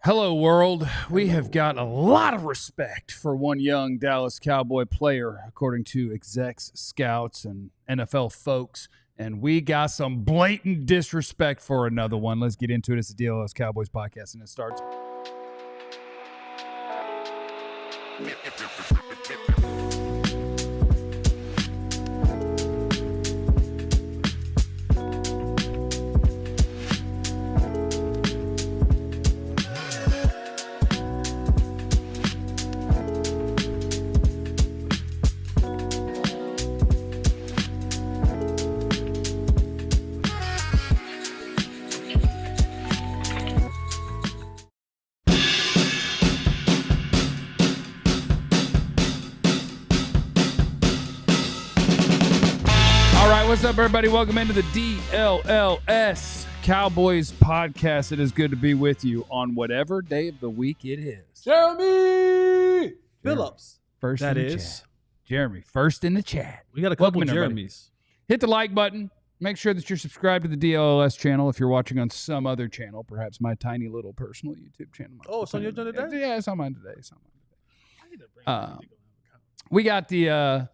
Hello, world. We have got a lot of respect for one young Dallas Cowboy player, according to execs, scouts, and NFL folks. And we got some blatant disrespect for another one. Let's get into it. It's the DLLS Cowboys podcast, and it starts. What's up, everybody? Welcome into the DLLS Cowboys podcast. It is good to be with you on whatever day of the week it is. Jeremy Phillips. First that in the is. chat. Jeremy, first in the chat. We got a couple Welcome in, Jeremys. Hit the like button. Make sure that you're subscribed to the DLLS channel if you're watching on some other channel, perhaps my tiny little personal YouTube channel. Oh, it's on your channel today? Yeah, it's on mine today. We got the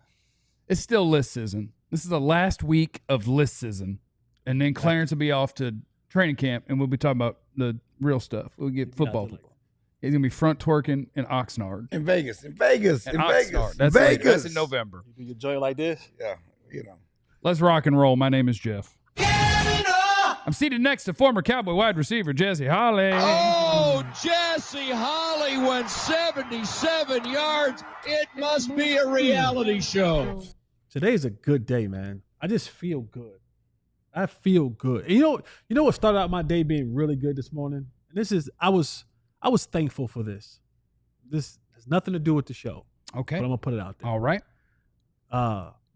it's still list season. This is the last week of list season. And then Clarence will be off to training camp, and we'll be talking about the real stuff. We'll get football. He's going to be front twerking in Oxnard. In Vegas. That's Vegas. That's in November. You enjoy it like this? Yeah, you know. Let's rock and roll. My name is Jeff. I'm seated next to former Cowboy wide receiver Jesse Holly. Oh, Jesse Holly went 77 yards. It must be a reality show. Today's a good day, man. I just feel good. I feel good. And you know what started out my day being really good this morning? And I was thankful for this. This has nothing to do with the show. Okay. But I'm gonna put it out there. All right.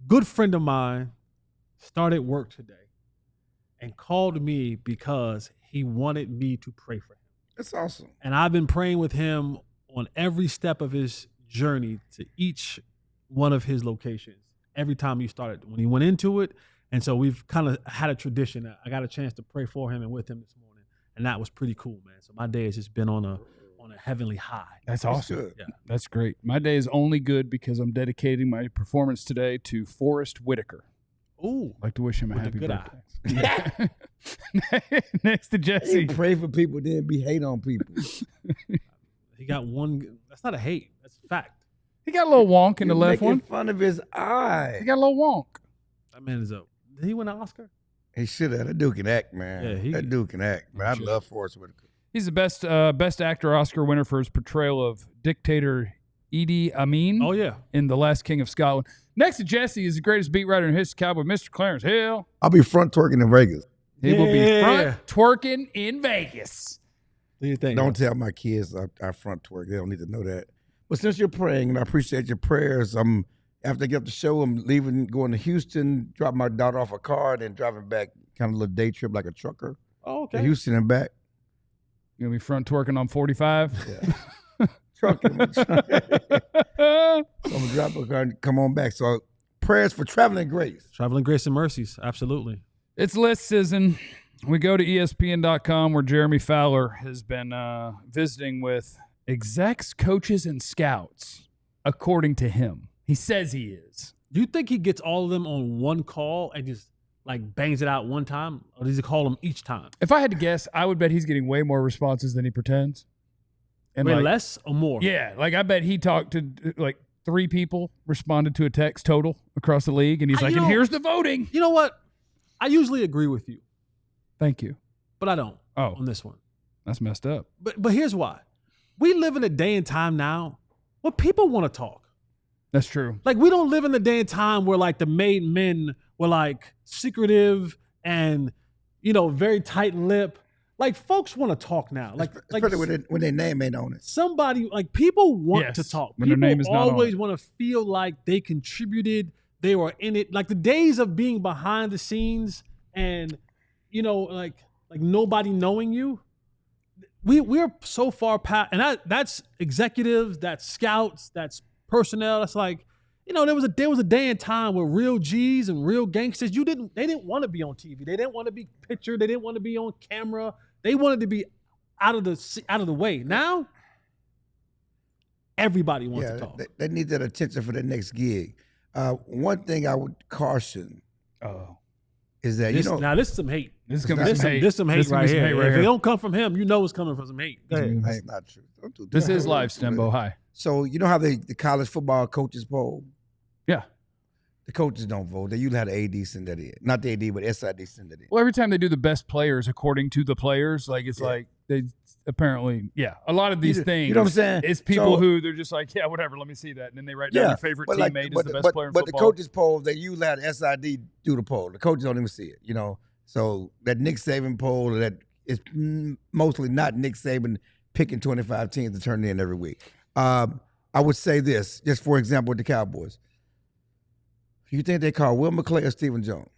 Good friend of mine started work today and called me because he wanted me to pray for him. That's awesome. And I've been praying with him on every step of his journey to each one of his locations. Every time he started, when he went into it. And so we've kind of had a tradition. I got a chance to pray for him and with him this morning. And that was pretty cool, man. So my day has just been on a heavenly high. That's awesome. Good. Yeah. That's great. My day is only good because I'm dedicating my performance today to Forrest Whitaker. Ooh. I'd like to wish him a With the happy good birthday. Next to Jesse. You pray for people, then be hate on people. He got one. That's not a hate. That's a fact. He got a little wonk in the left making one. fun of his eye. He got a little wonk. That man is up. Did he win an Oscar? He should have. That dude can act, man. Yeah, that dude can act, man. I Sure. love Forrest Whitaker. He's the best actor Oscar winner for his portrayal of dictator Idi Amin Oh, yeah. in The Last King of Scotland. Next to Jesse is the greatest beat writer in history, Cowboy, Mr. Clarence Hill. I'll be front twerking in Vegas. He will be Yeah. front twerking in Vegas. What do you think? Don't tell my kids I front twerk. They don't need to know that. But since you're praying, and I appreciate your prayers, after I get off the show, I'm leaving, going to Houston, dropping my daughter off a car, and then driving back, kind of a little day trip like a trucker. Oh, To okay. Houston and back. You're going to be front twerking on 45? Yeah. Trucking. So I'm going to drop a car and come on back. So prayers for traveling grace. Traveling grace and mercies. Absolutely. It's list season. We go to ESPN.com where Jeremy Fowler has been visiting with execs, coaches, and scouts, according to him. He says he is. Do you think he gets all of them on one call and just like bangs it out one time? Or does he call them each time? If I had to guess, I would bet he's getting way more responses than he pretends. And Way like, less or more? Yeah, like I bet he talked to like 3 people, responded to a text total across the league, and he's like, and here's the voting. You know what? I usually agree with you, Thank you. but I don't Oh, on this one. that's messed up. But here's why. We live in a day and time now where people want to talk. That's true. Like, we don't live in the day and time where, like, the made men were, like, secretive and, very tight-lipped. Like, folks want to talk now. Especially when their name ain't on it. Somebody, like, people want to Yes, talk. when their People name is not on always it. want to feel like they contributed, they were in it. Like, the days of being behind the scenes and, like nobody knowing you, we're so far past, and that's executives, that's scouts, that's personnel. That's like, there was a day and time where real G's and real gangsters, they didn't want to be on TV. They didn't want to be pictured. They didn't want to be on camera. They wanted to be out of the way. Now, everybody wants to talk. They need that attention for their next gig. One thing I would caution is that now this is some hate. This is coming some hate. This some hate This is right some here. hate right If here. it don't come from him, you know it's coming from some hate. Go ahead. That's not true. Don't do that. This is live, Stembo. Hi. So you know how the college football coaches poll? Yeah. The coaches don't vote. They usually have the AD send that in. Not the AD, but SID send it in. Well, every time they do the best players according to the players, like it's like they apparently, a lot of these things. You know what I'm saying? It's people who they're just like, whatever, let me see that. And then they write down their favorite teammate is the best player in but football. the coaches poll, they usually have the SID do the poll. The coaches don't even see it, you know. So that Nick Saban poll, that is mostly not Nick Saban picking 25 teams to turn in every week. I would say this, just for example, with the Cowboys. You think they call Will McClay or Stephen Jones?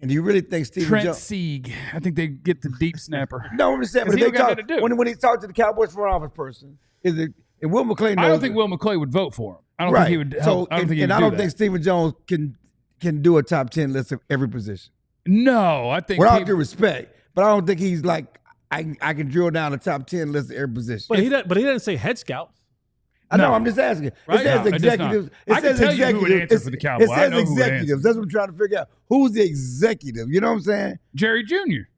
And do you really think Stephen Trent Jones? Sieg. I think they get the deep snapper. No, I'm just saying. But he if don't they got talk, nothing to do. when he talked to the Cowboys front office person, is it? And Will McClay knows I don't think it. Will McClay would vote for him. I don't Right. think he would. So, I don't think he and would I do don't that. think Stephen Jones can do a top 10 list of every position. No, I think With all due respect, but I don't think he's like I can drill down a top 10 list of every position. But he didn't say head scouts. I know. No. I'm just asking. Right? It says No, it does not. executives. I can tell you who would answer for the Cowboys. It I says know who would answer. executives. That's what I'm trying to figure out. Who's the executive? You know what I'm saying? Jerry Jr.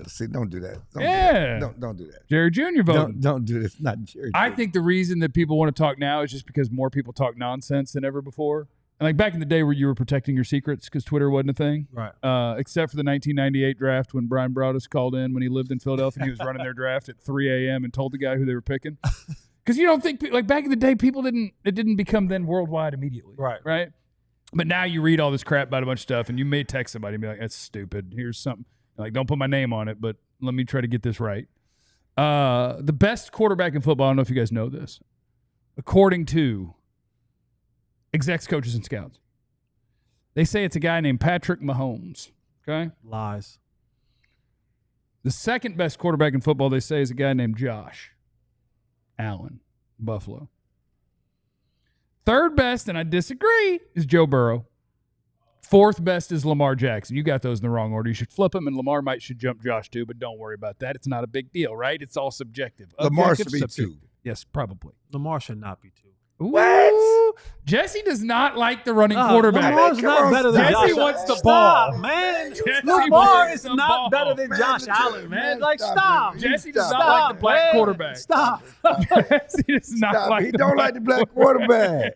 See, don't do that. Don't Yeah. do that. Don't do that. Jerry Jr. voted. Don't do this. Not Jerry. I think the reason that people want to talk now is just because more people talk nonsense than ever before. And like back in the day where you were protecting your secrets because Twitter wasn't a thing. Right. Except for the 1998 draft when Brian Broaddus called in when he lived in Philadelphia and he was running their draft at 3 a.m. and told the guy who they were picking. Because you don't think, like back in the day, it didn't become then worldwide immediately. Right. But now you read all this crap about a bunch of stuff and you may text somebody and be like, that's stupid. Here's something. Like, don't put my name on it, but let me try to get this right. The best quarterback in football, I don't know if you guys know this, according to execs, coaches, and scouts, they say it's a guy named Patrick Mahomes. Okay? Lies. The second best quarterback in football, they say, is a guy named Josh Allen, Buffalo. Third best, and I disagree, is Joe Burrow. Fourth best is Lamar Jackson. You got those in the wrong order. You should flip them, and Lamar should jump Josh too, but don't worry about that. It's not a big deal, right? It's all subjective. Lamar should Objective, be two. Yes, probably. Lamar should not be two. What? Jesse does not like the running quarterback. Lamar's not better than Jesse Josh. wants the Stop, ball. man. Jesse Lamar wants is the not ball. better than Josh Allen, man. Like, stop. Jesse does Stop. not like the black quarterback. Stop. Jesse does not like He the don't like the black quarterback.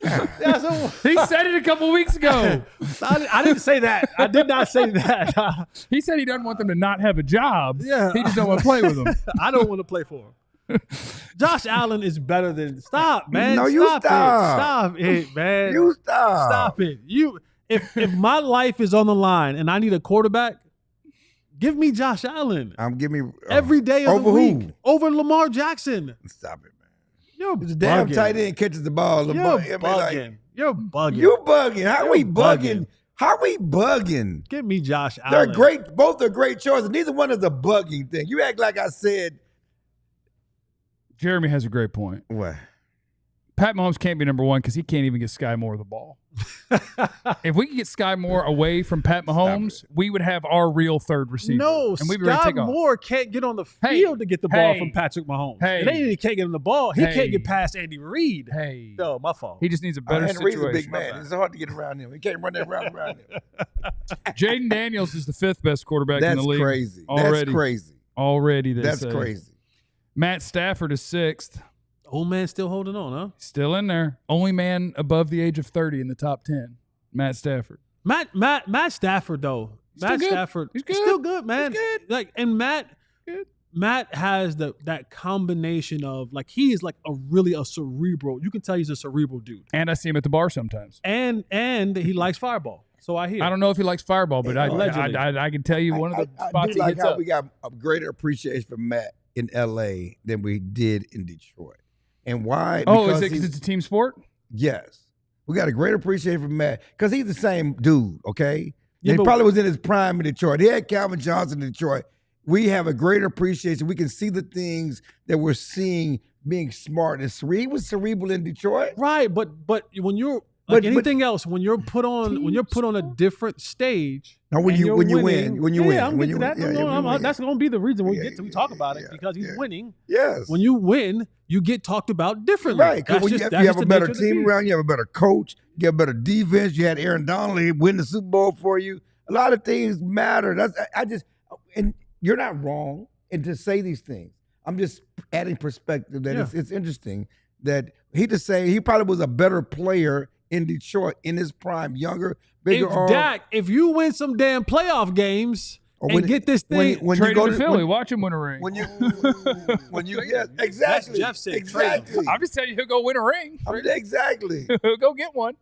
Yeah, so, He said it a couple weeks ago. I didn't say that. I did not say that. He said he doesn't want them to not have a job. Yeah. He just don't want to play with them. I don't want to play for him. Josh Allen is better than. Stop, man. No, you stop. stop. It. Stop it, man. You stop. Stop it. If my life is on the line and I need a quarterback, give me Josh Allen I'm giving every day of over the week who? over Lamar Jackson. Stop it, man. You're It's a damn bugging. tight end catches the ball. You're Lamar, I mean, bugging. You're bugging. You bugging. How we You're bugging? bugging. How we bugging? Give me Josh They're Allen. great. Both are great choices. Neither one is a bugging thing. You act like I said. Jeremy has a great point. What? Pat Mahomes can't be number one because he can't even get Sky Moore the ball. If we could get Sky Moore away from Pat Mahomes, we would have our real third receiver. No, and we'd be ready to Scott take off. Moore can't get on the Hey, field to get the ball hey, from Patrick Mahomes. hey, It ain't that he can't get him the ball. He hey. can't get past Andy Reid. Hey, No, my fault. he just needs a better Andy Reid's situation. a big man. It's hard to get around him. He can't run that route around him. Jaden Daniels is the fifth best quarterback in That's the league. crazy. Already. That's crazy. Already, they That's say. crazy. Matt Stafford is sixth. Old man still holding on, huh? Still in there. Only man above the age of 30 in the top 10. Matt Stafford. Matt Stafford though. Matt good. Stafford, He's good. still good, man. He's good. Like, and Matt Good. has that combination of like he is like a cerebral. You can tell he's a cerebral dude, And I see him at the bar sometimes. and he likes Fireball. So I hear. I don't know if he likes Fireball, but Allegedly. I can tell you one of the I spots do he like hits how up. we got a greater appreciation for Matt in L.A. than we did in Detroit. And why? Oh, is Because it because it's a team sport? yes. We got a great appreciation for Matt because he's the same dude, okay? Yeah, he but- probably was in his prime in Detroit. He had Calvin Johnson in Detroit. We have a greater appreciation. We can see the things that we're seeing being smart and cerebral. He was cerebral in Detroit. Right, but when you're Like anything else, when you're put on a different stage. Now, when you win, I'm getting to that. That's going to be the reason we talk about it because he's winning. Yes. When you win, you get talked about differently. Right. Because you have a better team around, you have a better coach, you have better defense. You had Aaron Donald win the Super Bowl for you. A lot of things matter. And you're not wrong to say these things. I'm just adding perspective that it's interesting that he probably was a better player in Detroit in his prime, younger, bigger arm. Dak, if you win some damn playoff games get this thing, when you go to Philly, watch him win a ring. Exactly. Jeff said, exactly. I'm just telling you, he'll go win a ring. Exactly. He'll go get one.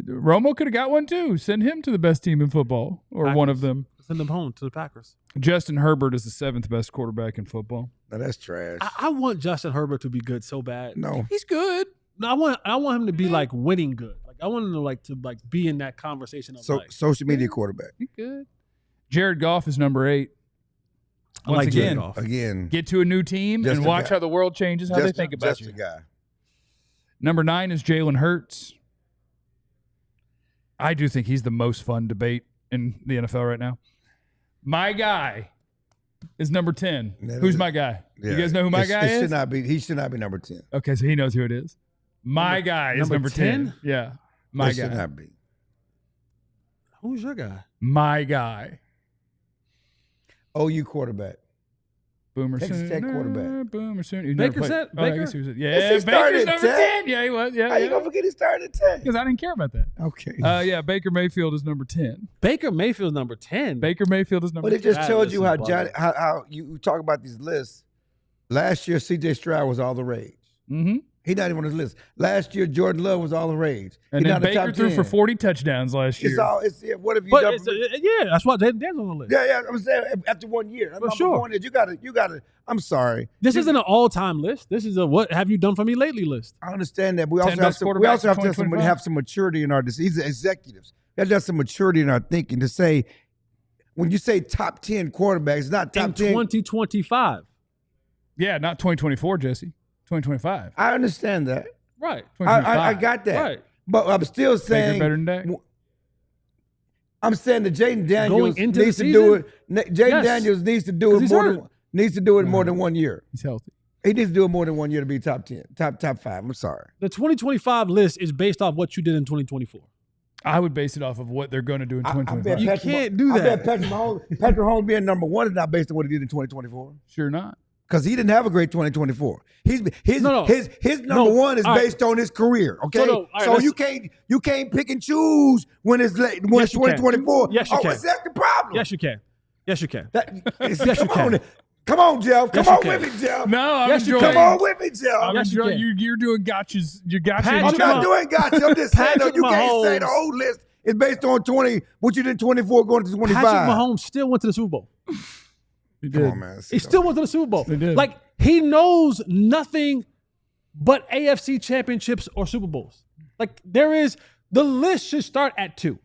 Romo could have got one too. Send him to the best team in football, or Packers. one of them. Send them home to the Packers. Justin Herbert is the 7th best quarterback in football. No, that's trash. I want Justin Herbert to be good so bad. No, he's good. No, I want him to be like winning good. Like I want him to be in that conversation of social media quarterback. He's good. Jared Goff is number 8. I like Jared Goff. Again, get to a new team and watch how the world changes, how they think about you. Guy. Number 9 is Jalen Hurts. I do think he's the most fun debate in the NFL right now. My guy is number 10. Who's my guy? Yeah. You guys know who my guy is? He should not be number 10. Okay, so he knows who it is. My guy is number 10. Yeah. My guy. Should not be. Who's your guy? My guy. OU quarterback. Boomer Texas Tech quarterback. Boomer soon. Baker's at Baker? I guess he was Baker's number 10. Yeah, he was. Yeah. How you going to forget he started at 10? Because I didn't care about that. Okay. Yeah, Baker Mayfield is number 10. Baker Mayfield's number 10. Baker Mayfield is number 10. But it just tells you how you talk about these lists. Last year, CJ Stroud was all the rage. Mm-hmm. He's not even on his list. Last year, Jordan Love was all the rage. And then Baker threw for 40 touchdowns last year. What have you done? That's why they're on the list. Yeah. I'm saying after 1 year. For sure. You gotta. I'm sorry. This isn't an all-time list. This is a what have you done for me lately list. I understand that. We also have to have some maturity in our decisions. These are executives. We have to have some maturity in our thinking to say, when you say top 10 quarterbacks, it's not top 10. In 2025. Yeah, not 2024, Jesse. 2025. I understand that. Right. I got that. Right. But I'm still saying Baker better than Dak. I'm saying that Jaden Daniels into needs to do it. Jaden Daniels needs to do it more than 1 year. He's healthy. He needs to do it more than 1 year to be top 10, top 5. I'm sorry. The 2025 list is based off what you did in 2024. I would base it off of what they're going to do in 2025. You can't do that. I bet Patrick Mahomes being number 1 is not based on what he did in 2024. Sure not. Because he didn't have a great 2024. His number 1 is based on his career. Okay, so you can't pick and choose when it's late. When it's 2024. Yes, you can. Is that the problem? Yes, you can. Yes, you can. Come on, Jeff. Come on with me, Jeff. No, I'm enjoying. Come on with me, Jeff. You're doing gotchas. You're gotcha. I'm not doing gotcha. I'm just saying, you can't say the whole list is based on 20. What you did 24 going to 25. Patrick Mahomes still went to the Super Bowl. He did. Come on, man. He still went to the Super Bowl. He did. Like, he knows nothing but AFC championships or Super Bowls. Like, the list should start at 2.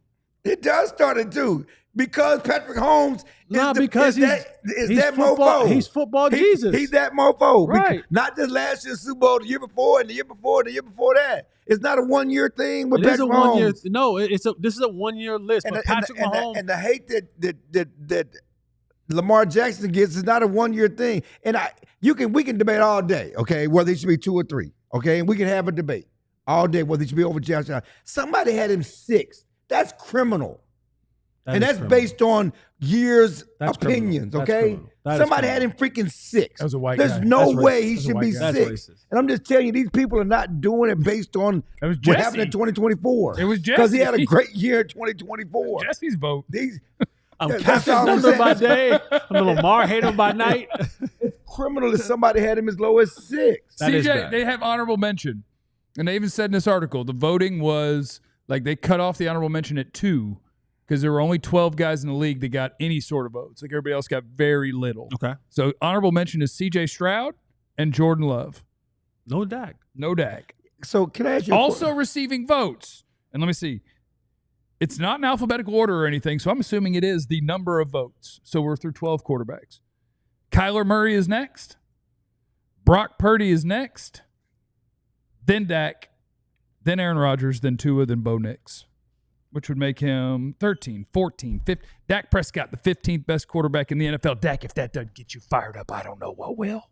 It does start at 2 because Patrick Mahomes he's that football, mofo. He's football Jesus. He's that mofo. Right. Not just last year's Super Bowl, the year before, and the year before, and the year before that. It's not a 1 year thing with Patrick Mahomes. This is a 1 year list. But Patrick Mahomes and the hate that Lamar Jackson gets is not a 1 year thing. And we can debate all day, okay, whether he should be 2 or 3, okay? And we can have a debate all day whether he should be over Josh Allen. Somebody had him 6. That's criminal. That's based on years' opinions, okay? Somebody had him freaking 6. That was a white There's guy. no way he should be 6. That's And I'm just telling you, these people are not doing it based on what happened in 2024. It was Jesse. Because he had a great year in 2024. Jesse's vote. I'm Captain Thunder by day. I'm a Lamar hater by night. It's criminal that somebody had him as low as 6. CJ, they have honorable mention. And they even said in this article, the voting was, like, they cut off the honorable mention at 2 because there were only 12 guys in the league that got any sort of votes. Like, everybody else got very little. Okay. So honorable mention is CJ Stroud and Jordan Love. No Dak. No Dak. So can I ask you also receiving votes? And let me see. It's not in alphabetical order or anything, so I'm assuming it is the number of votes. So we're through 12 quarterbacks. Kyler Murray is next. Brock Purdy is next. Then Dak. then Aaron Rodgers, then Tua, then Bo Nix, which would make him 13, 14, 15. Dak Prescott, the 15th best quarterback in the NFL. Dak, if that doesn't get you fired up, I don't know what will.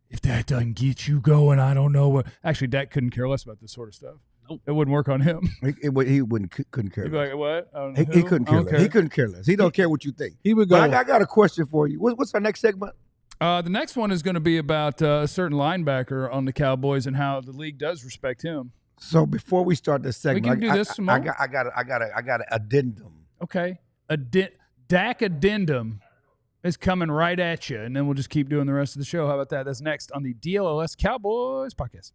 If that doesn't get you going, I don't know what. Actually, Dak couldn't care less about this sort of stuff. Nope. It wouldn't work on him. He couldn't care He'd be less. like, what? He couldn't care less. He couldn't care less. He don't care what you think. He would go. But I got a question for you. What's our next segment? The next one is going to be about a certain linebacker on the Cowboys and how the league does respect him. So before we start this segment, We can do this some more. I got an addendum. Okay. Dak addendum is coming right at you, and then we'll just keep doing the rest of the show. How about that? That's next on the DLLS Cowboys podcast.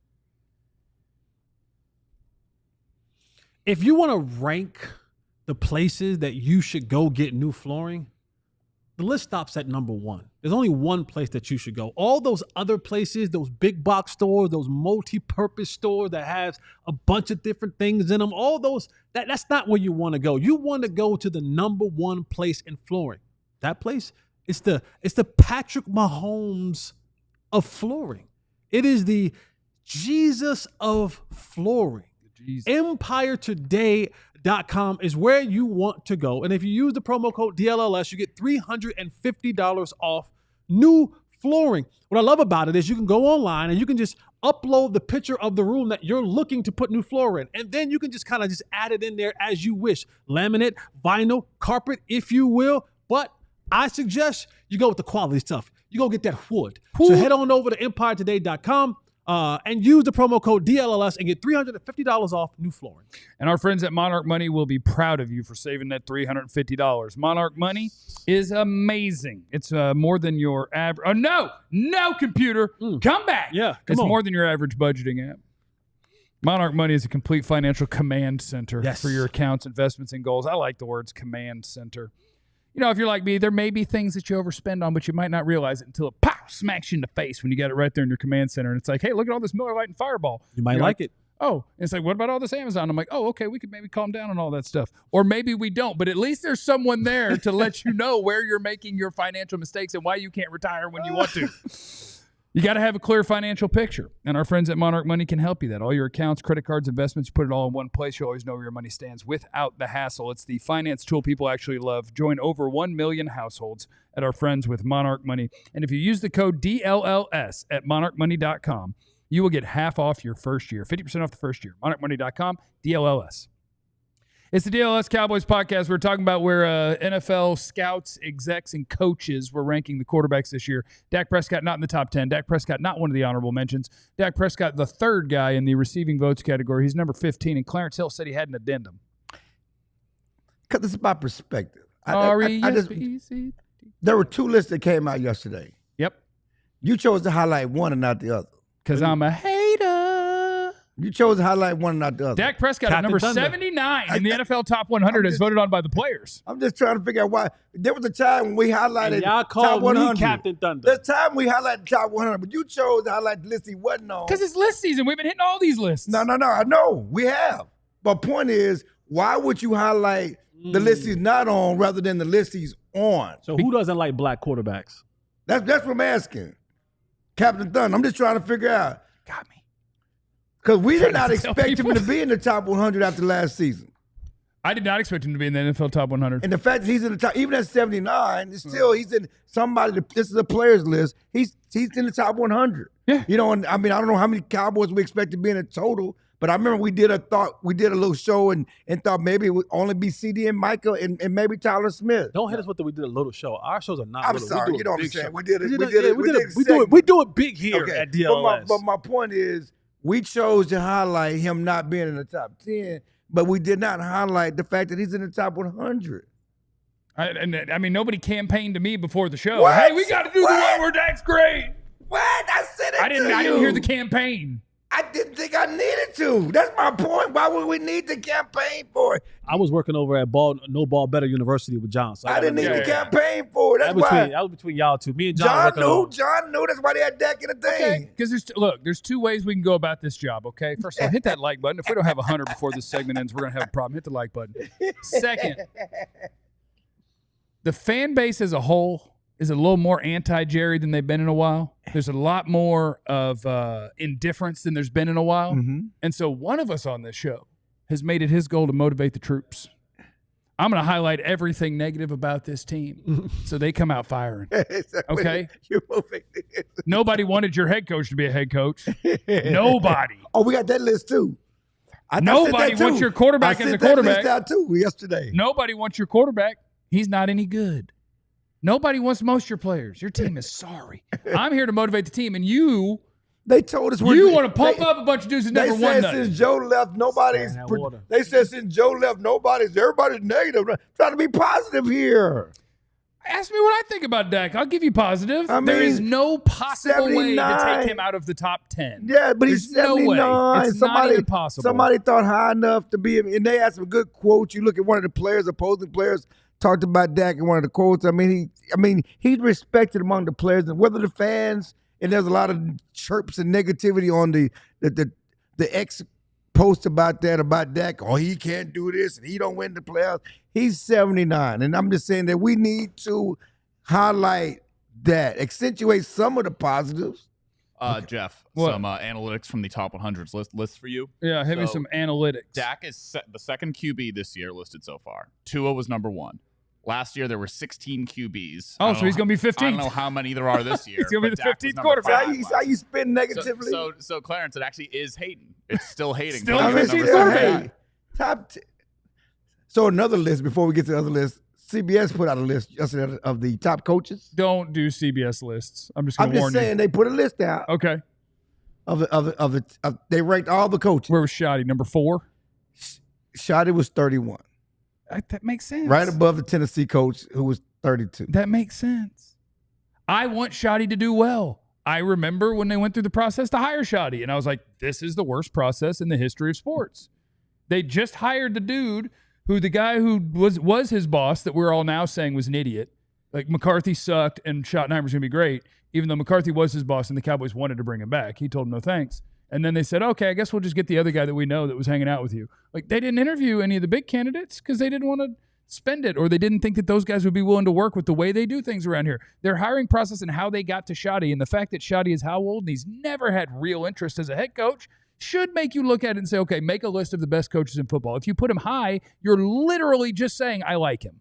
If you want to rank the places that you should go get new flooring, the list stops at number 1. There's only one place that you should go. All those other places, those big box stores, those multi-purpose stores that has a bunch of different things in them, all those, that's not where you want to go. You want to go to the number 1 place in flooring. That place, it's the Patrick Mahomes of flooring. It is the Jesus of flooring. EmpireToday.com is where you want to go. And if you use the promo code DLLS, you get $350 off new flooring. What I love about it is you can go online and you can just upload the picture of the room that you're looking to put new floor in. And then you can just kind of just add it in there as you wish. Laminate, vinyl, carpet, if you will. But I suggest you go with the quality stuff. You go get that wood. So head on over to EmpireToday.com. And use the promo code DLLS and get $350 off new flooring. And our friends at Monarch Money will be proud of you for saving that $350. Monarch Money is amazing. It's more than your average. Oh, no, computer. Come back. Yeah, it's more than your average budgeting app. Monarch Money is a complete financial command center for your accounts, investments, and goals. I like the words command center. You know, if you're like me, there may be things that you overspend on, but you might not realize it until it smacks you in the face when you got it right there in your command center. And it's like, hey, look at all this Miller Lite and Fireball. You might like it. Oh, and it's like, what about all this Amazon? I'm like, oh, okay, we could maybe calm down on all that stuff. Or maybe we don't, but at least there's someone there to let you know where you're making your financial mistakes and why you can't retire when you want to. You got to have a clear financial picture, and our friends at Monarch Money can help you that. All your accounts, credit cards, investments, you put it all in one place. You always know where your money stands without the hassle. It's the finance tool people actually love. Join over 1 million households at our friends with Monarch Money. And if you use the code DLLS at monarchmoney.com, you will get half off your first year, 50% off the first year. monarchmoney.com, DLLS. It's the DLLS Cowboys podcast. We're talking about where NFL scouts, execs, and coaches were ranking the quarterbacks this year. Dak Prescott not in the top 10. Dak Prescott not one of the honorable mentions. Dak Prescott, the third guy in the receiving votes category. He's number 15, and Clarence Hill said he had an addendum. Because it's about perspective. There were 2 lists that came out yesterday. Yep. You chose to highlight one and not the other. Because I'm a hater. You chose to highlight one and not the other. Dak Prescott at number 79 in the NFL Top 100 as voted on by the players. I'm just trying to figure out why. There was a time when we highlighted and y'all called Top 100. me Captain Thunder. There's time we highlighted Top 100, but you chose to highlight the list he wasn't on. Because it's list season. We've been hitting all these lists. No. I know. We have. But point is, why would you highlight the list he's not on rather than the list he's on? So who doesn't like black quarterbacks? That's what I'm asking. Captain Thunder. I'm just trying to figure out. Got me. Because we did not expect him to be in the top 100 after last season. I did not expect him to be in the NFL Top 100. And the fact that he's in the top, even at 79, it's still he's in somebody. This is a players list. He's in the top 100. Yeah. You know, and I mean, I don't know how many Cowboys we expect to be in a total, but I remember we did a little show and thought maybe it would only be CeeDee and Micah and maybe Tyler Smith. Don't hit us with that we did a little show. Our shows are not. I'm little. sorry, you know what I'm saying. Show. We did it. We do it big here at DLLS. But my point is, we chose to highlight him not being in the top 10, but we did not highlight the fact that he's in the top 100. I mean, nobody campaigned to me before the show. What? Hey, we got to do the one where Dak's great. What? I said it I didn't hear the campaign. I didn't think I needed to. That's my point. Why would we need the campaign for it? I was working over at No Ball Better University with John. So I didn't need the campaign for it. That was between y'all two. Me and John knew. John knew. That's why they had Dak in the thing. Okay, because there's 2 ways we can go about this job, okay? First of all, hit that like button. If we don't have 100 before this segment ends, we're going to have a problem. Hit the like button. Second, the fan base as a whole is a little more anti-Jerry than they've been in a while. There's a lot more of indifference than there's been in a while. Mm-hmm. And so one of us on this show has made it his goal to motivate the troops. I'm going to highlight everything negative about this team so they come out firing. Okay? Nobody wanted your head coach to be a head coach. Nobody. Oh, we got that list too. Nobody wants your quarterback as a quarterback. I sent that list out too yesterday. Nobody wants your quarterback. He's not any good. Nobody wants most of your players. Your team is sorry. I'm here to motivate the team, and you... They told us you want to pump up a bunch of dudes that never won nothing. Since Joe left, nobody's. They said since Joe left, everybody's negative. Trying to be positive here. Ask me what I think about Dak. I'll give you positive. There is no possible way to take him out of the top 10. Yeah, but he's 79. No way. It's not even possible. Somebody thought high enough to be, and they had some good quotes. You look at one of the players, opposing players, talked about Dak in one of the quotes. I mean, he's respected among the players, and whether the fans. And there's a lot of chirps and negativity on the X post about Dak. Oh, he can't do this, and he don't win the playoffs. He's 79, and I'm just saying that we need to highlight that, accentuate some of the positives. Jeff, what? Some analytics from the top 100s list for you. Yeah, hit me some analytics. Dak is the second QB this year listed so far. Tua was number 1. Last year, there were 16 QBs. Oh, so he's going to be 15th. I don't know how many there are this year. He's going to be the 15th quarterback. How you spin negatively? So Clarence, it actually is Hayden. It's still Hayden. Still 15th quarterback. So another list, before we get to the other list, CBS put out a list yesterday of the top coaches. Don't do CBS lists. I'm just going to warn you. I'm just saying they put a list out. Okay. They ranked all the coaches. Where was Shoddy? Number 4? Shoddy was 31. That makes sense. Right above the Tennessee coach, who was 32. That makes sense. I want Shoddy to do well. I remember when they went through the process to hire Shoddy, and I was like, this is the worst process in the history of sports. They just hired the dude the guy who was his boss that we're all now saying was an idiot. Like, McCarthy sucked and Schottenheimer's going to be great, even though McCarthy was his boss and the Cowboys wanted to bring him back. He told him no thanks. And then they said, okay, I guess we'll just get the other guy that we know that was hanging out with you. Like, they didn't interview any of the big candidates because they didn't want to spend it, or they didn't think that those guys would be willing to work with the way they do things around here. Their hiring process and how they got to Shoddy, and the fact that Shoddy is how old and he's never had real interest as a head coach, should make you look at it and say, okay, make a list of the best coaches in football. If you put him high, you're literally just saying, I like him.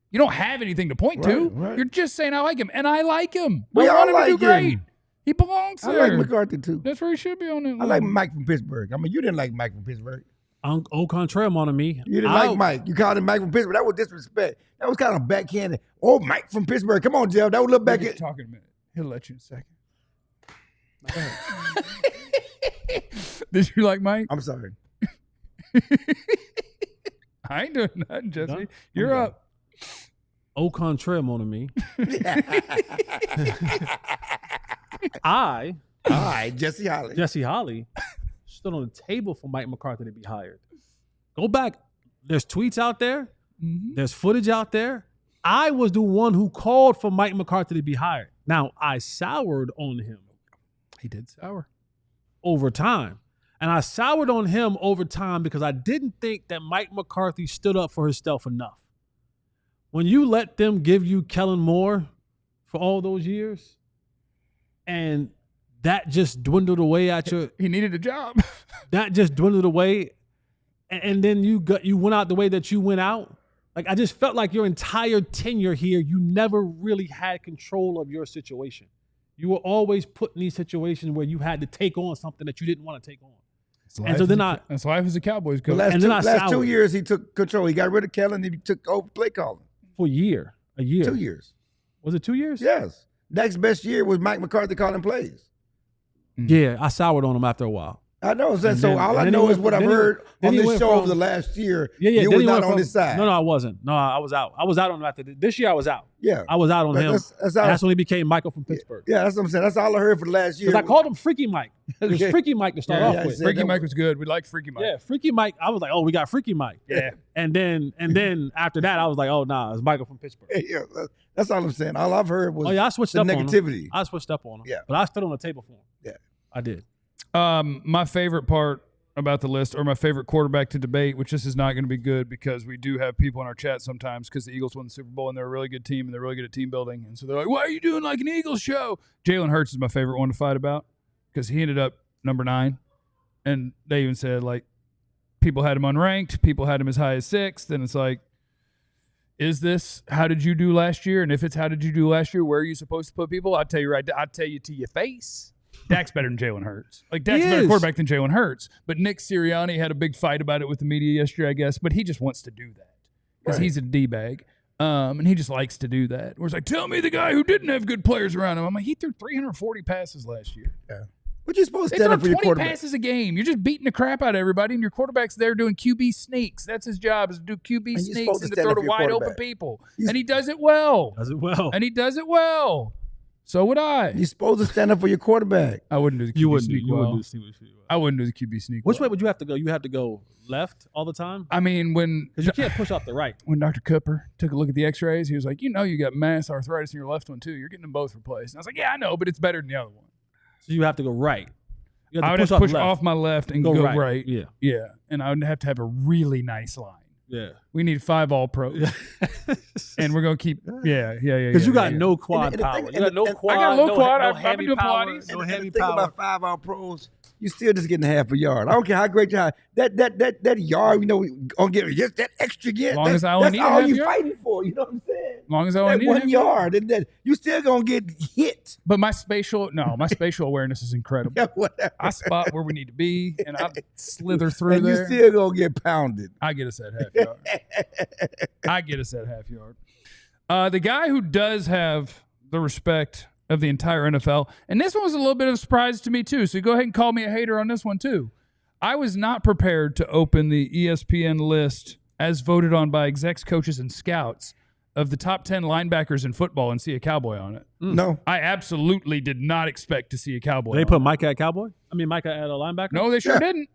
You don't have anything to point to. Right. You're just saying, I like him. And I like him. We I all want him like to do him. great. He belongs there. I like McCarthy, too. That's where he should be on it. I like Mike from Pittsburgh. I mean, you didn't like Mike from Pittsburgh. Au contraire, mon ami. You didn't like Mike. You called him Mike from Pittsburgh. That was disrespect. That was kind of backhanded. Oh, Mike from Pittsburgh. Come on, Jeff. That was a little backhanded. Talk in a minute. He'll let you in a second. Did you like Mike? I'm sorry. I ain't doing nothing, Jesse. No? You're up. Au contraire, mon ami. I, Jesse Holly, stood on the table for Mike McCarthy to be hired. Go back. There's tweets out there. Mm-hmm. There's footage out there. I was the one who called for Mike McCarthy to be hired. Now, I soured on him. He did sour. Over time. And I soured on him over time because I didn't think that Mike McCarthy stood up for himself enough. When you let them give you Kellen Moore for all those years, and that just dwindled away at your... He needed a job. That just dwindled away, and then you went out the way that you went out. Like, I just felt like your entire tenure here, you never really had control of your situation. You were always put in these situations where you had to take on something that you didn't want to take on. And so then that's life as a Cowboys coach. The last 2 years he took control. He got rid of Kellen and he took over play calling. For a year. 2 years. Was it 2 years? Yes. Next best year was Mike McCarthy calling plays. Yeah, I soured on him after a while. I know. So all I know is what I've heard on this show over the last year. Yeah. You were not on his side. No, I wasn't. No, I was out. I was out on him after this year. I was out. Yeah. I was out on him. That's when he became Michael from Pittsburgh. Yeah, that's what I'm saying. That's all I heard for the last year. Because I called him Freaky Mike. It was Okay. Freaky Mike to start off with. Freaky Mike was good. We liked Freaky Mike. Yeah, Freaky Mike. I was like, oh, we got Freaky Mike. Yeah. And then after that, I was like, oh, nah, it's Michael from Pittsburgh. Yeah, that's all I'm saying. All I've heard was I switched the up negativity. on him. I switched up on him. Yeah. But I stood on the table for him. Yeah. I did. My favorite part about the list, or my favorite quarterback to debate, which this is not going to be good because we do have people in our chat sometimes because the Eagles won the Super Bowl and they're a really good team and they're really good at team building. And so they're like, why are you doing like an Eagles show? Jalen Hurts is my favorite one to fight about because he ended up number 9. And they even said, like, people had him unranked. People had him as high as 6th. And it's like, is this how did you do last year? And if it's how did you do last year, where are you supposed to put people? I'll tell you right. I'll tell you to your face. Dak's better than Jalen Hurts. Like, Dak's a better quarterback than Jalen Hurts. But Nick Sirianni had a big fight about it with the media yesterday, I guess. But he just wants to do that because he's a D-bag. And he just likes to do that. Where it's like, tell me the guy who didn't have good players around him. I'm like, he threw 340 passes last year. Yeah. But you're supposed to stand up for your 20 quarterback. passes a game. You're just beating the crap out of everybody, and your quarterback's there doing QB sneaks. That's his job, is to do QB sneaks and to throw to wide open people. And he does it well. And he does it well. So would I. You're supposed to stand up for your quarterback. I wouldn't do the QB sneak well. I wouldn't do the QB sneak Which way would you have to go? You have to go left all the time? I mean, because you can't push off the right. When Dr. Cooper took a look at the x-rays, he was like, you got mass arthritis in your left one too. You're getting them both replaced. And I was like, yeah, I know, but it's better than the other one. So you have to go right. I would have to push off my left and go right. Yeah. Yeah. And I would have to have a really nice line. Yeah. We need 5 all-pros. And we're going to keep, Because you got no quad power. You got no quad. I got low quad. I've been doing Pilates. No hammy power. About 5 all-pros, you still just getting half a yard. I don't care how great you are. That yard, gonna get just that extra get. As long as I only need that's all half you yard. fighting for. You know what I'm saying? As long as I only need 1 yard, and then you still gonna get hit. But my spatial awareness is incredible. Yeah, whatever. I spot where we need to be, and I slither through and there. You still gonna get pounded. I get us at half yard. The guy who does have the respect of the entire NFL, and this one was a little bit of a surprise to me too, so go ahead and call me a hater on this one too. I was not prepared to open the ESPN list as voted on by execs, coaches, and scouts of the top 10 linebackers in football and see a Cowboy on it. No. I absolutely did not expect to see a Cowboy. They put Micah at Cowboy? I mean, Micah at a linebacker? No, they sure didn't.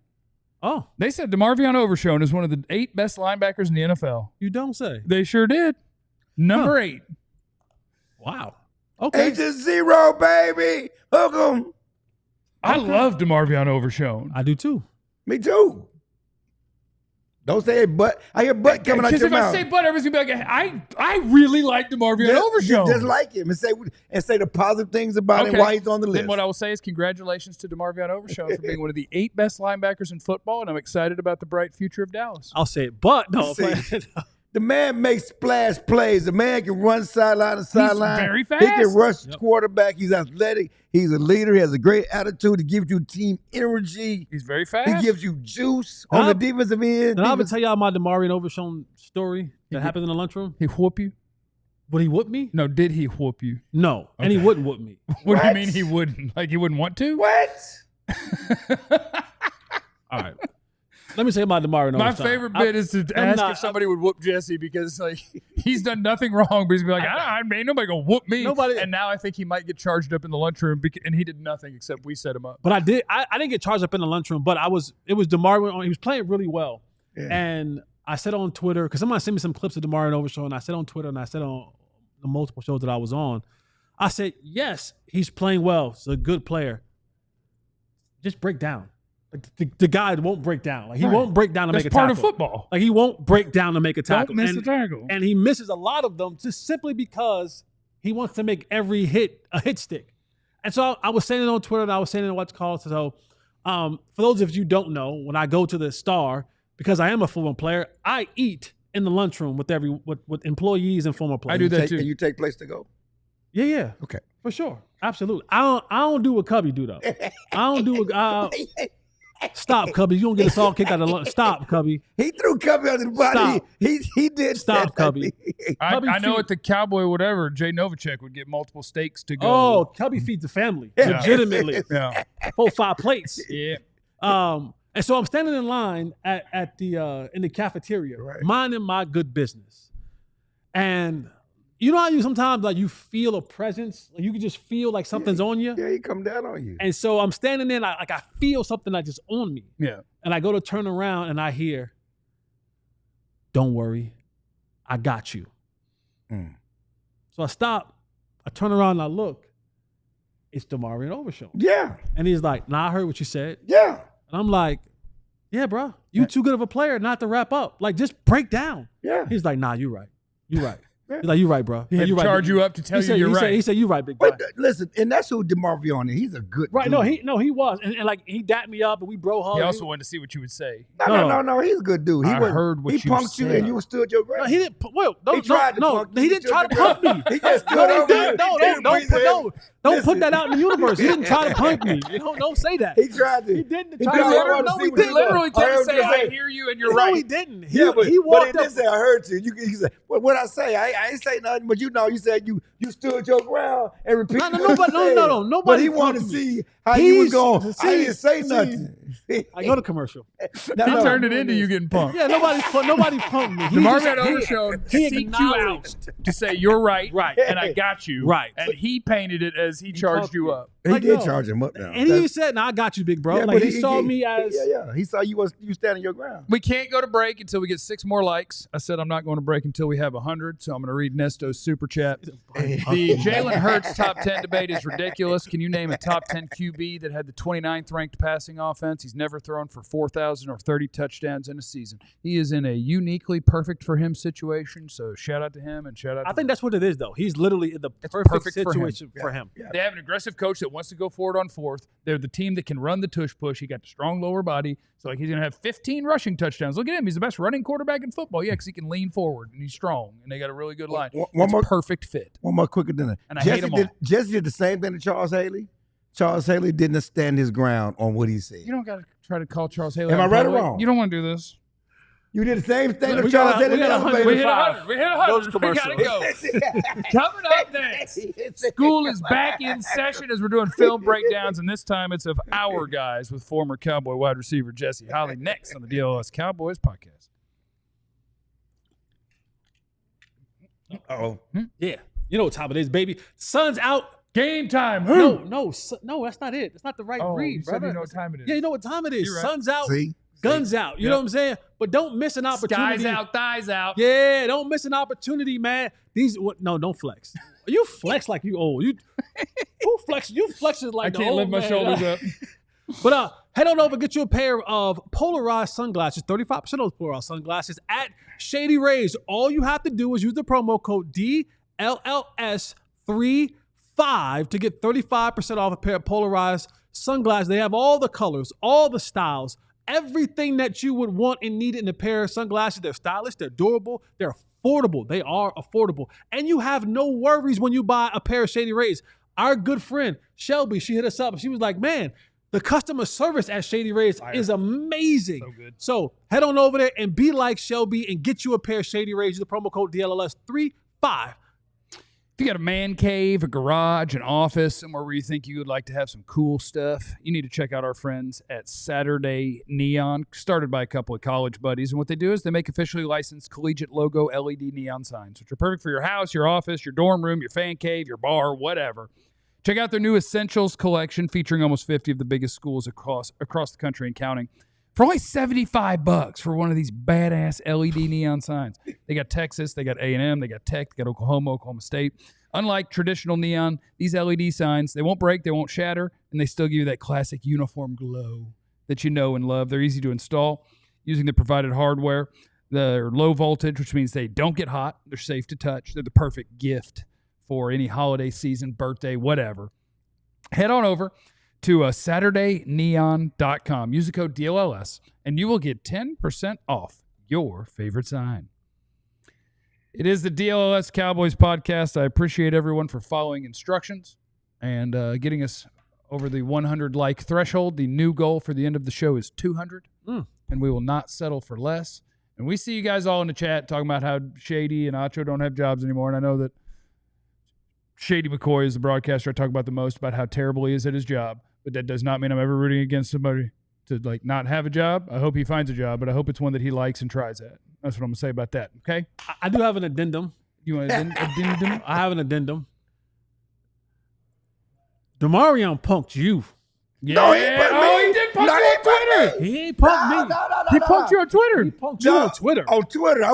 Oh. They said DeMarvion Overshown is one of the 8 best linebackers in the NFL. You don't say. They sure did. Number 8. Wow. Okay. 8 to 0, baby. Hook 'em. I love DeMarvion Overshown. I do too. Me too. Don't say it, but I hear butt coming out your mouth. Because if I say butt, everyone's going to be like, I really like DeMarvion Overshown. Just like him and say the positive things about him while he's on the list. Then what I will say is congratulations to DeMarvion Overshown for being one of the 8 best linebackers in football, and I'm excited about the bright future of Dallas. I'll say it, but no. The man makes splash plays. The man can run sideline to sideline. He's very fast. He can rush quarterback. He's athletic. He's a leader. He has a great attitude. He gives you team energy. He's very fast. He gives you juice on the defensive end. And I'm going to tell y'all my DeMarvion Overshown story that happened in the lunchroom. He whoop you? Would he whoop me? No, did he whoop you? No, okay. And he wouldn't whoop me. What do you mean he wouldn't? Like he wouldn't want to? What? All right. Let me say about DeMarvion Overshown. My favorite bit is to ask if somebody would whoop Jesse because like he's done nothing wrong, but he's gonna be like, ain't nobody gonna whoop me. And now I think he might get charged up in the lunchroom, and he did nothing except we set him up. But I didn't get charged up in the lunchroom, but it was DeMarvion. He was playing really well, and I said on Twitter because somebody sent me some clips of DeMarvion Overshown, and I said on Twitter and I said on the multiple shows that I was on, I said yes, he's playing well. He's a good player. Just break down. The guy won't break down. Like he won't break down to make a tackle. That's part of football. Like he won't break down to make a tackle. Don't miss a tackle. And he misses a lot of them just simply because he wants to make every hit a hit stick. And so I was saying it on Twitter and I was saying it on what's called. So for those of you who don't know, when I go to the Star, because I am a football player, I eat in the lunchroom with employees and former players. I do that too. And you take place to go? Yeah. Okay. For sure. Absolutely. I don't do what Cubby do though. I don't do what Stop, Cubby. You don't get us all kicked out of lunch. Stop, Cubby. He threw Cubby under the body. Stop. He did. Stop, Cubby. I know at the Cowboy whatever, Jay Novacek would get multiple steaks to go. Oh, Cubby feeds the family. Legitimately. 4-5 plates. Yeah. And so I'm standing in line at the in the cafeteria, minding my good business. And you know how you sometimes like you feel a presence, like you can just feel like something's on you. Yeah, he come down on you. And so I'm standing there, like I feel something like just on me. Yeah. And I go to turn around and I hear, "Don't worry, I got you." So I stop, I turn around and I look. It's DeMarvion Overshown. Yeah. And he's like, "Nah, I heard what you said." Yeah. And I'm like, Yeah, bro. You too good of a player not to wrap up. Like, just break down. Yeah. He's like, nah, you right. You right. He's like, you right, bro. He had to charge you up to tell you you're right. He said, you right, big boy. But listen, and that's who DeMarvion is. He's a good Right, dude. he was. And like, he dapped me up and we bro hugged. He also wanted to see what you would say. No. He's a good dude. I heard what he you punked you said. and you stood your ground. No, he didn't. Well, He tried to punk you. he didn't try to punk me. He just stood over there. Don't put that out in the universe. He didn't try to punk me. You don't say that. He tried to. He didn't He try tried to. to No, see he what he didn't. Literally I tried to heard say, him I say- hear you and you're No, right. he didn't. He he walked didn't up. say I heard you. You said, well, what I say? I ain't say nothing, but you said you stood your ground and repeated. No, nobody But he wanted to punked me. see how you was going. See, I didn't say see. nothing. I go to commercial. He turned it into you getting punked. Yeah, nobody punked me. DeMarvion Overshown he seeked you out acknowledged. to say you're right, Right. and I got you, Right. and he painted it as he charged punked you me. up. He Like, did no. charge him up now. And he said, "Nah, I got you, big bro." Like, he saw me as He saw you standing your ground. We can't go to break until we get 6 more likes. I said I'm not going to break until we have 100, so I'm going to read Nesto's super chat. The Jalen Hurts top 10 debate is ridiculous. Can you name a top 10 QB that had the 29th ranked passing offense? He's never thrown for 4,000 or 30 touchdowns in a season. He is in a uniquely perfect for him situation, so shout out to him and shout out to I think that's what it is, though. He's literally in the perfect perfect for him. situation for him. They have an aggressive coach that wants to go forward on fourth. They're the team that can run the tush push. He got the strong lower body. So like he's going to have 15 rushing touchdowns. Look at him. He's the best running quarterback in football. Yeah, because he can lean forward and he's strong. And they got a really good line. One more perfect fit. One more quicker than that. And I hate them all. Jesse did the same thing to Charles Haley. Charles Haley didn't stand his ground on what he said. You don't got to try to call Charles Haley. Am I out in right or public. wrong? You don't want to do this. You did the same thing to We Charles got Haley. We hit 100. We hit 100. Those We got to go. Coming up next, school is back in session as we're doing film breakdowns, and this time it's of our guys with former Cowboy wide receiver Jesse Holly next on the DLLS Cowboys podcast. Oh, Yeah. You know what time it is, baby. Sun's out. Game time. No, that's not it. That's not the right Oh, read, you said brother. you know what time it is. Yeah, you know what time it is. You're right. Sun's out. see, Guns out. You know what I'm saying? But don't miss an opportunity. Skies out, thighs out. Yeah, don't miss an opportunity, man. No, don't flex. You flex like you old. Who flex? You flexes like I the can't old lift my man. shoulders up. But head on over, get you a pair of polarized sunglasses, 35% of those polarized sunglasses at Shady Rays. All you have to do is use the promo code DLLS35 to get 35% off a pair of polarized sunglasses. They have all the colors, all the styles, everything that you would want and need in a pair of sunglasses. They're stylish, they're durable, they're affordable. They are affordable. And you have no worries when you buy a pair of Shady Rays. Our good friend, Shelby, she hit us up and she was like, man, the customer service at Shady Rays is amazing. So good. So head on over there and be like Shelby and get you a pair of Shady Rays. Use the promo code DLLS35. If you got a man cave, a garage, an office, somewhere where you think you would like to have some cool stuff, you need to check out our friends at Saturday Neon, started by a couple of college buddies. And what they do is they make officially licensed collegiate logo LED neon signs, which are perfect for your house, your office, your dorm room, your fan cave, your bar, whatever. Check out their new Essentials collection featuring almost 50 of the biggest schools across the country and counting for only $75 for one of these badass LED neon signs. They got Texas, they got A&M, they got Tech, they got Oklahoma State. Unlike traditional neon, these LED signs, they won't break, they won't shatter, and they still give you that classic uniform glow that you know and love. They're easy to install using the provided hardware. They're low voltage, which means they don't get hot. They're safe to touch. They're the perfect gift for any holiday season, birthday, whatever. Head on over to SaturdayNeon.com. Use the code DLLS, and you will get 10% off your favorite sign. It is the DLLS Cowboys podcast. I appreciate everyone for following instructions and getting us over the 100-like threshold. The new goal for the end of the show is 200, and we will not settle for less. And we see you guys all in the chat talking about how Shady and Acho don't have jobs anymore, and I know that Shady McCoy is the broadcaster I talk about the most about how terrible he is at his job, but that does not mean I'm ever rooting against somebody to not have a job. I hope he finds a job, but I hope it's one that he likes and tries at. That's what I'm going to say about that, okay? I do have an addendum. You want an addendum? I have an addendum. DeMarvion punked you. Yeah. No, he put me. He did punk No, you he on put Twitter. me. He ain't punked me. No. He punked you on Twitter. He punked you on Twitter. On Twitter.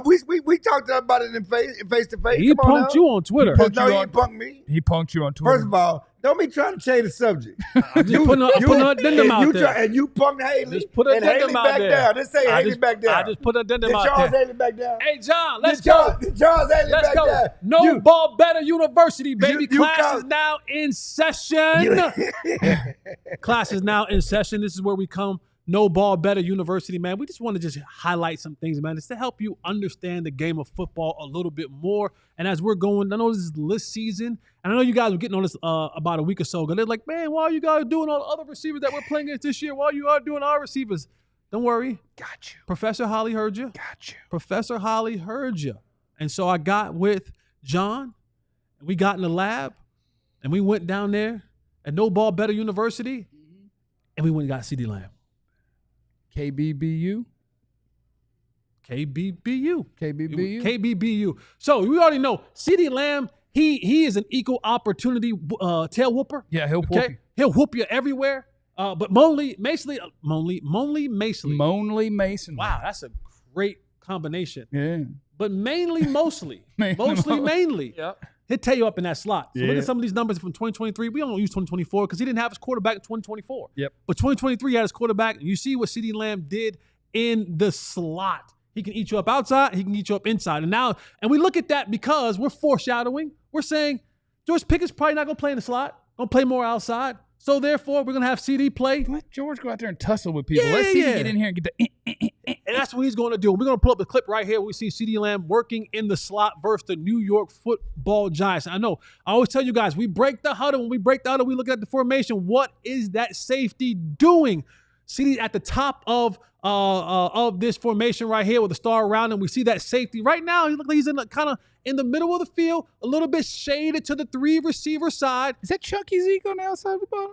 We talked about it in face to face. He punked you on Twitter. No, he didn't punk me. He punked you on Twitter. First of all, don't be trying to change the subject. I'm just putting an addendum out there. And you punked Haley. Just put an and addendum Haley out back there. down. Let's say Haley back down. I just put an addendum Did out Charles there. Haley back down? Hey, John, let's go. Did Charles Haley Let's back go. down? No Ball Better University, baby. you Class count- is now in session. Class is now in session. This is where we come. No Ball Better University, man. We just want to just highlight some things, man. It's to help you understand the game of football a little bit more. And as we're going, I know this is list season, and I know you guys were getting on this about a week or so ago. They're like, man, why are you guys doing all the other receivers that we're playing against this year? Why you are doing our receivers? Don't worry. Got you. Professor Holly heard you. Got you. Professor Holly heard you. And so I got with John, and we got in the lab, and we went down there at No Ball Better University, and we went and got CeeDee Lamb. KBBU. KBBU. KBBU. KBBU. So we already know CeeDee Lamb, he is an equal opportunity tail whooper. Yeah, he'll whoop you. He'll whoop you everywhere. But Monley Mason. Wow, that's a great combination. Yeah. But mostly. Yep. He'll tear you up in that slot. So look Yeah. at some of these numbers from 2023. We don't use 2024 because he didn't have his quarterback in 2024. Yep. But 2023 he had his quarterback, and you see what CeeDee Lamb did in the slot. He can eat you up outside. He can eat you up inside. And we look at that because we're foreshadowing. We're saying George Pickett's probably not going to play in the slot. Going to play more outside. So therefore, we're going to have CeeDee play. Let George go out there and tussle with people. Yeah, Let's see yeah. him get in here and get the. And that's what he's going to do. We're going to pull up the clip right here. We see CeeDee Lamb working in the slot versus the New York Football Giants. I know. I always tell you guys, we break the huddle. When we break the huddle, we look at the formation. What is that safety doing? CeeDee at the top of this formation right here with the star around him. We see that safety right now. He looks like he's in kind of in the middle of the field, a little bit shaded to the 3 receiver side. Is that Chucky Zeke on the outside of the bottom?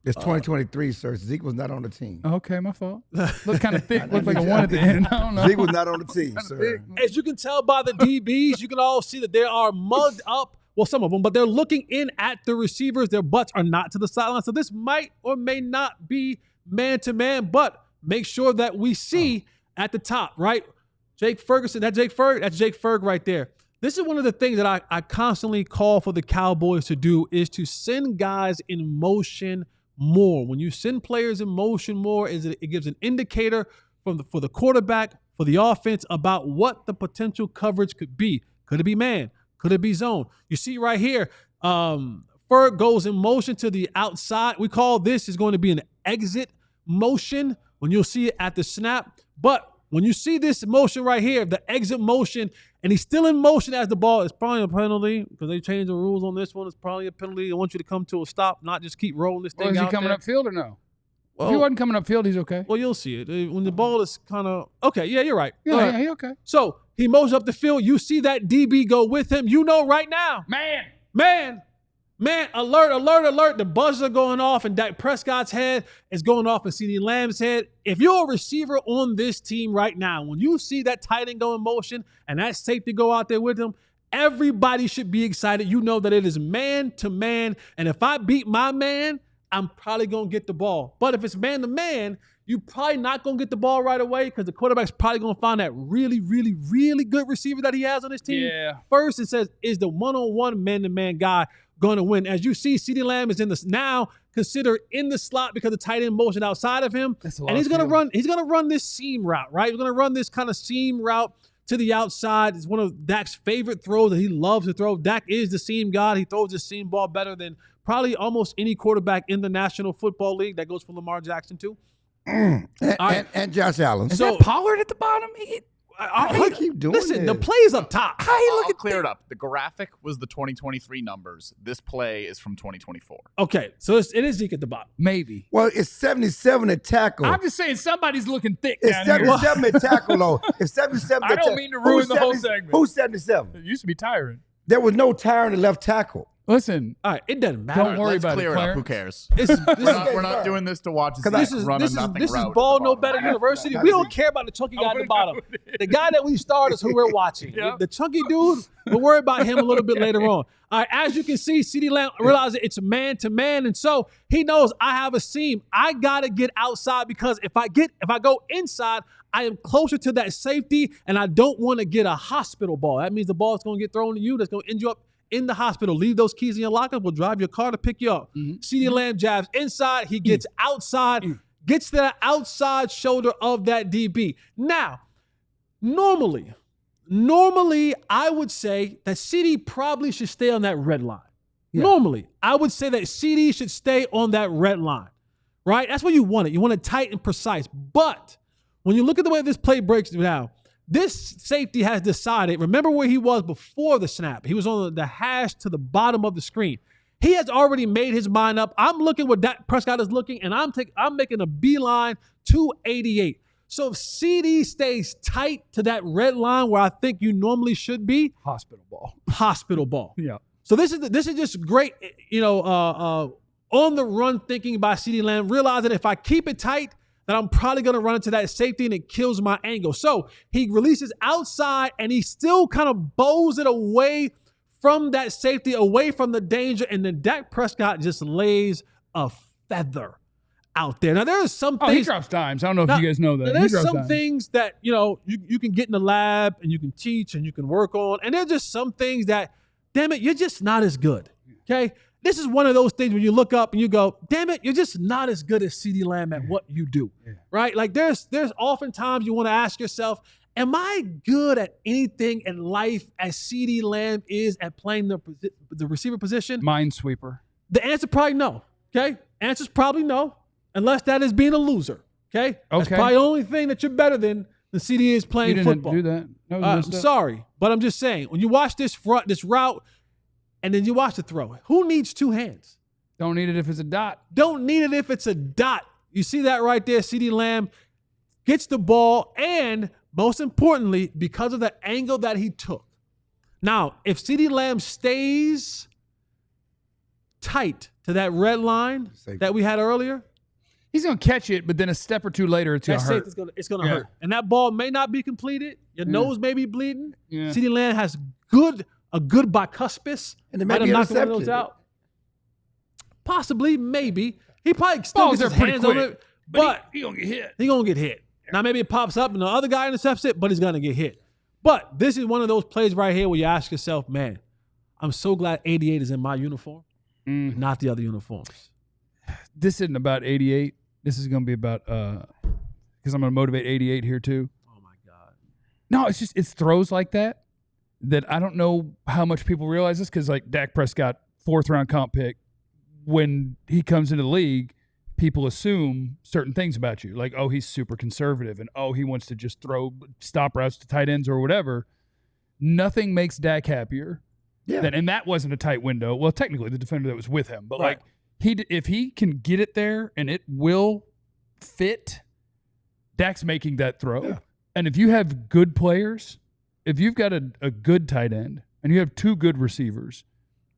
It's 2023, sir. Zeke was not on the team. Okay, my fault. Look kind of thick. Look like a one at the end. I don't know. Zeke was not on the team, sir. As you can tell by the DBs, you can all see that they are mugged up. Well, some of them, but they're looking in at the receivers. Their butts are not to the sideline. So this might or may not be man-to-man, but make sure that we see at the top, right? Jake Ferguson, that's Jake Ferg right there. This is one of the things that I constantly call for the Cowboys to do is to send guys in motion more. When you send players in motion more, it gives an indicator for the quarterback, for the offense about what the potential coverage could be. Could it be man? Could it be zone? You see right here, Ferg goes in motion to the outside. We call this is going to be an exit motion when you'll see it at the snap. But when you see this motion right here, the exit motion, and he's still in motion as the ball, it's probably a penalty because they changed the rules on this one. It's probably a penalty. I want you to come to a stop, not just keep rolling this thing Is he out coming there. upfield or no? Well, If he wasn't coming upfield, he's okay. well, you'll see it. When the ball is kind of, okay, yeah, you're right. Yeah, he okay. So he moves up the field. You see that DB go with him. You know right now. Man, alert. The buzzers are going off and Dak Prescott's head is going off and CeeDee Lamb's head. If you're a receiver on this team right now, when you see that tight end go in motion and that safety go out there with him, everybody should be excited. You know that it is man to man. And if I beat my man, I'm probably going to get the ball. But if it's man to man, you're probably not going to get the ball right away because the quarterback's probably going to find that really, really, really good receiver that he has on his team. Yeah. First, it says, is the one-on-one man-to-man guy going to win? As you see, CeeDee Lamb is now considered in the slot because of tight end motion outside of him. And he's going to run this seam route, right? He's going to run this kind of seam route to the outside. It's one of Dak's favorite throws that he loves to throw. Dak is the seam god. He throws the seam ball better than probably almost any quarterback in the National Football League. That goes for Lamar Jackson too. And Josh Allen. Is that Pollard at the bottom? I keep doing Listen, this. the play's up top. I'll clear it up. The graphic was the 2023 numbers. This play is from 2024. Okay, so it is Zeke at the bottom. Maybe. Well, it's 77 at tackle. I'm just saying somebody's looking thick It's down here. 77 at tackle, though. It's 77 I at don't tackle. mean to ruin the whole segment. Who's 77? It used to be tiring. There was no tiring at left tackle. Listen, All right, it doesn't matter. don't worry Let's about it, clear it up. Who Clarence. cares? This We're not doing this to watch This Zach is run a nothing this is route Ball at the No bottom. Better University. We don't care about the chunky guy at the bottom. The guy that we start is who we're watching. Yep. The chunky dude, we'll worry about him a little bit later on. All right, as you can see, CeeDee Lamb realizes it's man to man, and so he knows I have a seam. I gotta get outside because if I go inside, I am closer to that safety, and I don't want to get a hospital ball. That means the ball is going to get thrown to you. That's going to end you up in the hospital. Leave those keys in your locker. We'll drive your car to pick you up. CeeDee Lamb jabs inside. He gets outside, gets to the outside shoulder of that DB. Now, normally, I would say that CeeDee probably should stay on that red line. Yeah. Normally, I would say that CeeDee should stay on that red line, right? That's what you want it. You want it tight and precise. But when you look at the way this play breaks down, this safety has decided, remember where he was before the snap. He was on the hash to the bottom of the screen. He has already made his mind up. I'm looking where Dak Prescott is looking, and I'm making a beeline to 88. So if CeeDee stays tight to that red line where I think you normally should be, Hospital ball. Yeah. So this is just great, on the run thinking by CeeDee Lamb, realizing if I keep it tight, that I'm probably going to run into that safety and it kills my angle. So he releases outside and he still kind of bows it away from that safety, away from the danger, and then Dak Prescott just lays a feather out there. Now, there are some things. He drops dimes. I don't know if you guys know that. There's some things that, you can get in the lab and you can teach and you can work on. And there's just some things that, damn it, you're just not as good. Okay? This is one of those things where you look up and you go, damn it, you're just not as good as CeeDee Lamb at what you do, right? Like there's oftentimes you want to ask yourself, am I good at anything in life as CeeDee Lamb is at playing the receiver position? Minesweeper. The answer probably no, okay? Answer's probably no, unless that is being a loser, okay? That's probably the only thing that you're better than CeeDee is playing football. You didn't do that. I'm sorry, but I'm just saying, when you watch this route, and then you watch the throw. Who needs two hands? Don't need it if it's a dot. Don't need it if it's a dot. You see that right there? CeeDee Lamb gets the ball, and most importantly, because of the angle that he took. Now, if CeeDee Lamb stays tight to that red line that we had earlier, he's going to catch it, but then a step or two later, it's going to hurt. It's going to hurt. And that ball may not be completed. Your nose may be bleeding. Yeah. CeeDee Lamb has a good bicuspis. And it might be intercepted. Out. Possibly, maybe. He probably still Balls gets his are pretty hands quick, on it, but he going to get hit. He's going to get hit. Now, maybe it pops up and the other guy intercepts it, but he's going to get hit. But this is one of those plays right here where you ask yourself, man, I'm so glad 88 is in my uniform, not the other uniforms. This isn't about 88. This is going to be about, because I'm going to motivate 88 here too. Oh, my God. No, it's throws like that I don't know how much people realize this, because like Dak Prescott, 4th round comp pick, when he comes into the league, people assume certain things about you. Like, oh, he's super conservative, and oh, he wants to just throw stop routes to tight ends or whatever. Nothing makes Dak happier than, and that wasn't a tight window. Well, technically the defender that was with him, but like if he can get it there and it will fit, Dak's making that throw. Yeah. And if you have good players, if you've got a good tight end and you have 2 good receivers,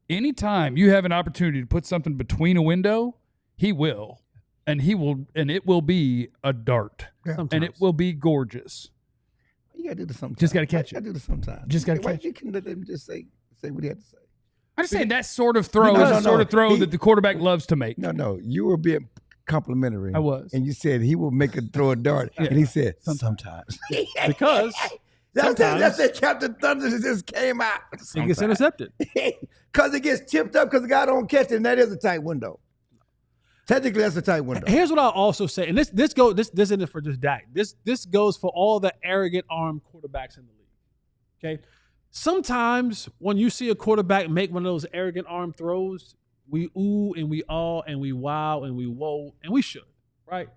anytime you have an opportunity to put something between a window, he will. And it will be a dart. Yeah. And it will be gorgeous. You gotta do this sometimes. Just gotta catch it. You gotta do this sometimes. Just gotta catch it. You can let him just say what he had to say. I'm just saying that sort of throw is the sort of throw that the quarterback loves to make. No. You were being complimentary. I was. And you said he will throw a dart. And he said, sometimes. Because that's it. Captain Thunder just came out. It gets intercepted. Because it gets tipped up because the guy don't catch it, and that is a tight window. Technically, that's a tight window. Here's what I'll also say, and this isn't for just Dak. This goes for all the arrogant armed quarterbacks in the league. Okay? Sometimes when you see a quarterback make one of those arrogant arm throws, we ooh and we awe and we wow and we whoa, and we should, right?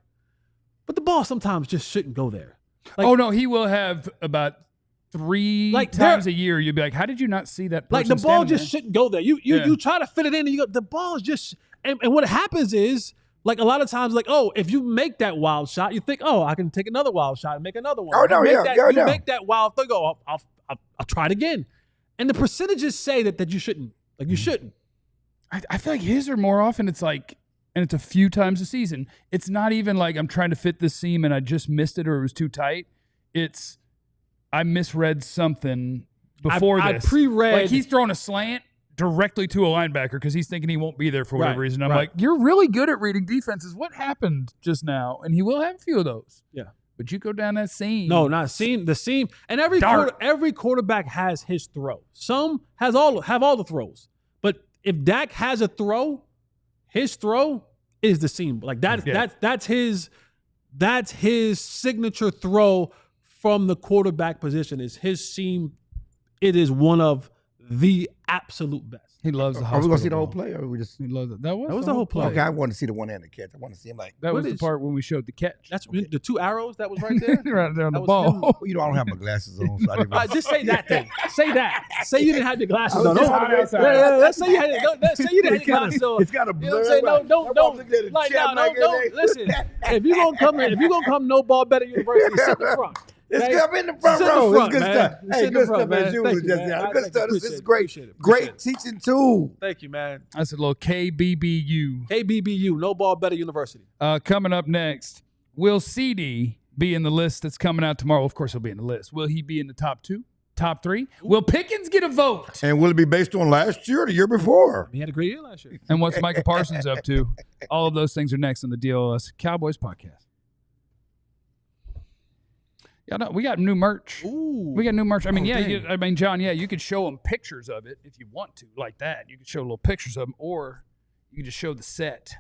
But the ball sometimes just shouldn't go there. Like, oh, no, he will have about 3 times a year. You'd be like, how did you not see that person? Like, the ball just shouldn't go there. You try to fit it in and you go, the ball is just – and what happens is, like, a lot of times, like, oh, if you make that wild shot, you think, oh, I can take another wild shot and make another one. You make that wild thing, I'll try it again. And the percentages say that you shouldn't. Like, you shouldn't. I feel like his are more often it's like, and it's a few times a season. It's not even like I'm trying to fit this seam and I just missed it or it was too tight. It's I misread something before I this. pre-read. Like he's throwing a slant directly to a linebacker because he's thinking he won't be there for whatever reason. I'm right. like, you're really good at reading defenses. What happened just now? And he will have a few of those. Yeah. But you go down that seam. No, not seam. The seam. And every quarterback has his throw. Some have all the throws. But if Dak has a throw, his throw is the seam. Like that's his signature throw from the quarterback position. Is his seam. It is one of the absolute best. He loves the Are we going to see the ball. whole play, or we just? He loves it. That was the whole play. Okay, I want to see the one and the catch. I want to see him like. That was the part when we showed the catch. That's the 2 arrows that was right there. right there on the was ball. him. You know, I don't have my glasses on, so I didn't. Just say that thing. Say that. Say you didn't have your glasses I was on. just Don't- hot outside. Let's say you had it. Say you didn't have your glasses on. It's got a You know what I'm saying? Don't. Like, don't. Listen, if you're gonna come no ball better university, sit in the front. It's Okay? good in the front Sit in the row. front, It's good man. stuff. Sit Hey, in the good front, stuff man. as you Thank was you, just man. there. I Good stuff. This appreciate is it. great. Appreciate it. Great teaching tool. Thank you, man. That's a little KBBU. KBBU, no ball better university. Coming up next, will CeeDee be in the list that's coming out tomorrow? Of course, he'll be in the list. Will he be in the top 2, top 3? Will Pickens get a vote? And will it be based on last year or the year before? He had a great year last year. And what's Micah Parsons up to? All of those things are next on the DLLS Cowboys podcast. Yeah, no, we got new merch. Ooh. We got new merch. I mean, dang. John, you could show them pictures of it if you want to, like that. You could show little pictures of them, or you could just show the set.